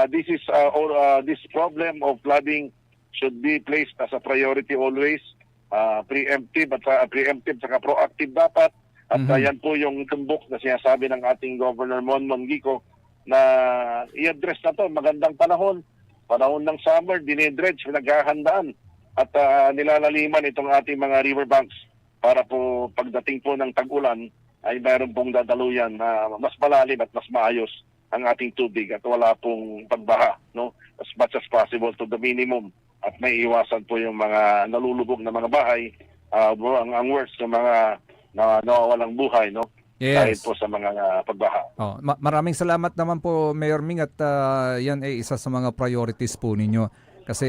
Speaker 16: this problem of flooding should be placed as a priority always. Preemptive at proactive dapat. At yan po yung tumbok na sinasabi ng ating Governor Monmon Gico na i-address na to. Magandang panahon ng summer, dinidredge, pinaghahandaan at nilalaliman itong ating mga river banks para po pagdating po ng tag-ulan ay mayroon pong dadaluyan na mas malalim at mas maayos ang ating tubig at wala pong pagbaha, no? As much as possible to the minimum at may iwasan po yung mga nalulubog na mga bahay, ang worst ng mga na nawawalang buhay, no?
Speaker 9: Yes.
Speaker 16: Dahil po sa mga pagbaha.
Speaker 9: Maraming salamat naman po, Mayor Ming, at yan ay isa sa mga priorities po ninyo. Kasi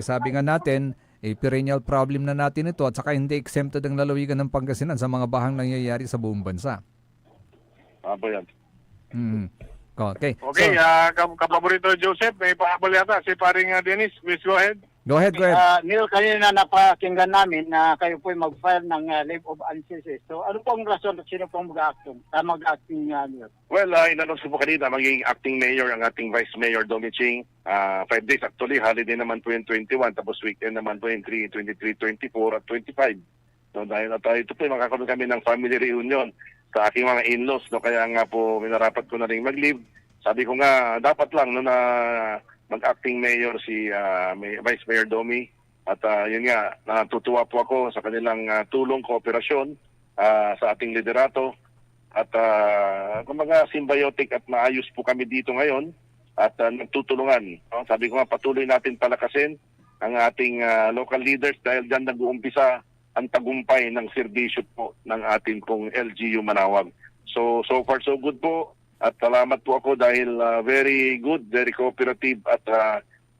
Speaker 9: sabi nga natin, perennial problem na natin ito at saka hindi exempted ang lalawigan ng Pangasinan sa mga bahang nangyayari sa buong bansa.
Speaker 16: Po yan.
Speaker 9: Okay.
Speaker 16: Okay, kapaborito Joseph, may pahabol yata si paring Dennis. Please go ahead.
Speaker 9: Go ahead.
Speaker 17: Neil, kanina napakinggan namin na kayo po'y mag-file ng leave of absence. So, ano pong rason at sino pong mag-acting, Neil?
Speaker 16: Well, inanong po kanina, magiging acting mayor ang ating Vice Mayor Domi Ching. 5 days actually, holiday naman po yung 21, tapos weekend naman po yung 23, 24 at 25. No, dahil ito po, makakaroon kami ng family reunion sa aking mga in-laws. No, kaya nga po, minarapat ko na rin mag-leave. Sabi ko nga, dapat lang no, na mag-acting mayor si Vice Mayor Domi at yun nga, natutuwa po ako sa kanilang tulong, kooperasyon sa ating liderato at kumbaga symbiotic at maayos po kami dito ngayon at nagtutulungan. No? Sabi ko nga, patuloy natin palakasin ang ating local leaders dahil dyan nag-uumpisa ang tagumpay ng serbisyo po ng ating pong LGU Manawag. So far so good po. At salamat po ako dahil very good, very cooperative at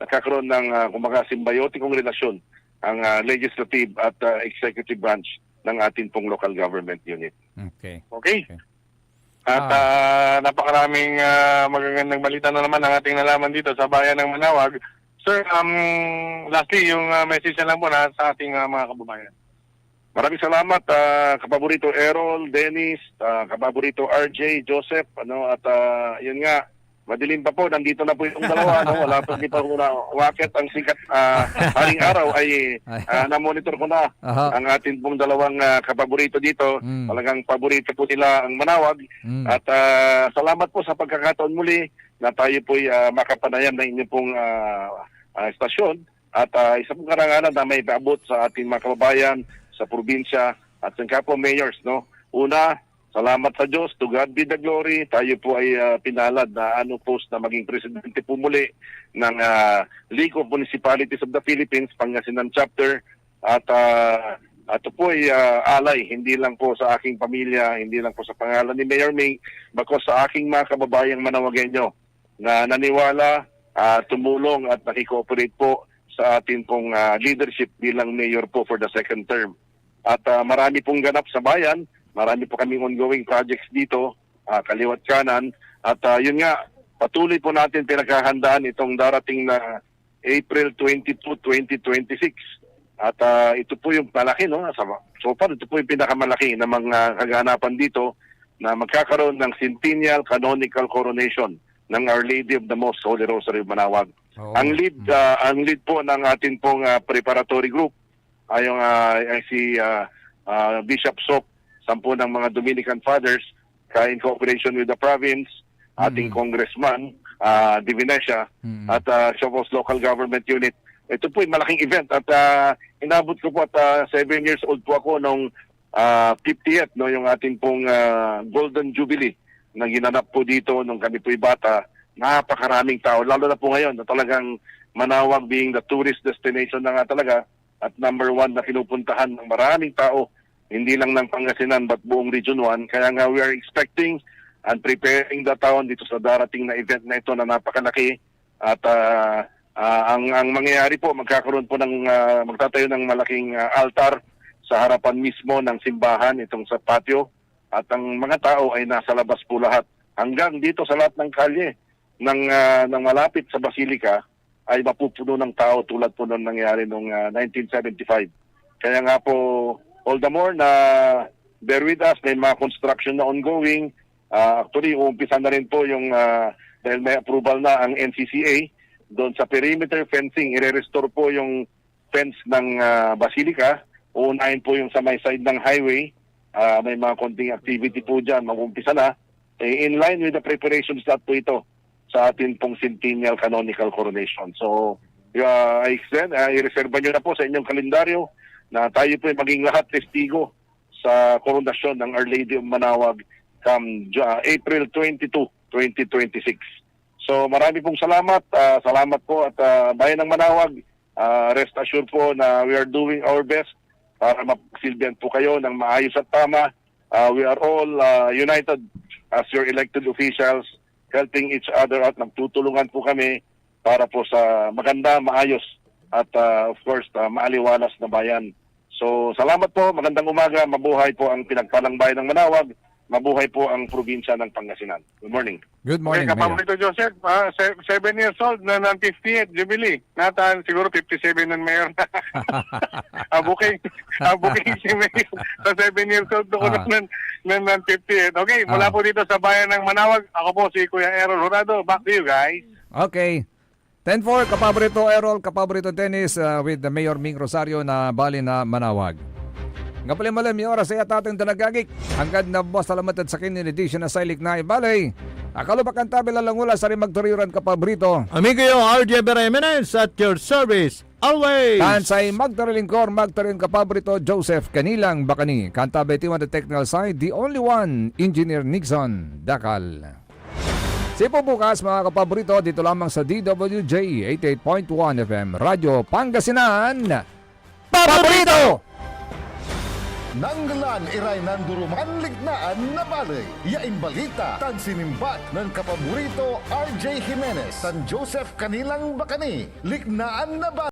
Speaker 16: nagkakaroon ng kumbaga symbiotikong relasyon ang legislative at executive branch ng ating pong local government unit.
Speaker 9: Okay.
Speaker 16: At napakaraming magagandang balita na naman ang ating nalaman dito sa bayan ng Manawag. Sir, lastly, yung message na lang po na sa ating mga kababayan. Maraming salamat, kapaborito Errol, Dennis, kapaborito RJ, Joseph, at yun nga, madilim pa po, nandito na po yung dalawa, wala pa, hindi pa po na wakit ang sikat haring araw ay na-monitor ko na ang ating pong dalawang kapaborito dito. Talagang paborito po nila ang Manawag. At salamat po sa pagkakataon muli na tayo po'y makapanayam ng inyong pong estasyon. At isa pong karangalan na may paabot sa ating mga kababayan sa probinsya at sa kapwa mayors, Una, salamat sa Diyos, to God be the glory. Tayo po ay pinalad na post na maging presidente po muli ng League of Municipalities of the Philippines, Pangasinan Chapter. At ito po ay alay, hindi lang po sa aking pamilya, hindi lang po sa pangalan ni Mayor Ming, bakos sa aking mga kababayang Manawagenyo na naniwala, tumulong at nakikooperate po sa ating pong leadership bilang mayor po for the second term. At marami pong ganap sa bayan, marami po kaming ongoing projects dito, kaliwat kanan. At yun nga, patuloy po natin pinaghahandaan itong darating na April 22, 2026. At ito po yung malaki, so far, ito po yung pinakamalaki na mga kaganapan dito na magkakaroon ng Centennial Canonical Coronation ng Our Lady of the Most Holy Rosary of Manawag. Ang lead po ng ating pong preparatory group ay si Bishop Sok, 10 ng mga Dominican Fathers, in cooperation with the province, ating congressman, Divinesia, at Siopos Local Government Unit. Ito po yung malaking event at inabot ko po at 7 years old po ako nung 50th, yung ating pong Golden Jubilee na ginanap po dito nung kami po'y bata. Napakaraming tao, lalo na po ngayon na talagang Manawag being the tourist destination na nga talaga at number 1 na pinupuntahan ng maraming tao, hindi lang ng Pangasinan but buong Region 1. Kaya nga we are expecting and preparing the town dito sa darating na event na ito na napakalaki. At ang mangyayari po, magkakaroon po magtatayo ng malaking altar sa harapan mismo ng simbahan itong sa patio. At ang mga tao ay nasa labas po lahat. Hanggang dito sa lahat ng kalye ng malapit sa Basilica ay mapupuno ng tao tulad po nung nangyari noong 1975. Kaya nga po, all the more na bear with us, may mga construction na ongoing. Actually, uumpisa na rin po yung, dahil may approval na ang NCCA, doon sa perimeter fencing, i-restore po yung fence ng Basilica. Uunahin po yung sa may side ng highway. May mga konting activity po dyan, mag-umpisa na. In line with the preparations lahat po ito sa atin pong Centennial Canonical Coronation. So, I extend, i-reserve nyo na po sa inyong kalendaryo na tayo po maging lahat testigo sa koronasyon ng Our Lady of Manawag come April 22, 2026. So, marami pong salamat. Salamat po at Bayan ng Manawag, rest assured po na we are doing our best para mapagsilbihan po kayo ng maayos at tama. We are all united as your elected officials, helping each other at nagtutulungan po kami para po sa maganda, maayos at of course maaliwalas na bayan. So salamat po, magandang umaga, mabuhay po ang pinagpalang bayan ng Manawag, mabuhay po ang probinsya ng Pangasinan. Good morning.
Speaker 9: Good morning,
Speaker 16: Okay, Kapaborito Joseph, 7 years old na ng 50th Jubilee. Natan, siguro 57 ng mayor na. Booking si mayor sa 7 years old ko ng 50th. Okay, mula po dito sa bayan ng Manawag, ako po si Kuya Errol Jurado. Back to you guys.
Speaker 9: Okay. 10-4, Kapaborito Errol, Kapaborito Dennis with the Mayor Ming Rosario na bali na Manawag. Nga pala malam yung oras ay ating talagagik. Hanggang na boss salamat at sa kinin edition na Silik na Ibalay. Akalubakan tabi lalangula sa rin magturiran Kapaborito.
Speaker 8: Amigo yung RJ Beremenes at your service always.
Speaker 9: Kansay magtarilingkor, magtarin Kapaborito Joseph Kanilang Bakani. Kantabe team on the technical side, the only one, Engineer Nixon Dakal. Sipo bukas mga Kapaborito, dito lamang sa DWJ 88.1 FM, Radyo Pangasinan. Paborito!
Speaker 1: Nanggalan iray nanduruman lignaan na balay. Yain balita, tan sinimbat ng kapaborito RJ Jimenez, San Joseph Kanilang Bakani. Lignaan na balay.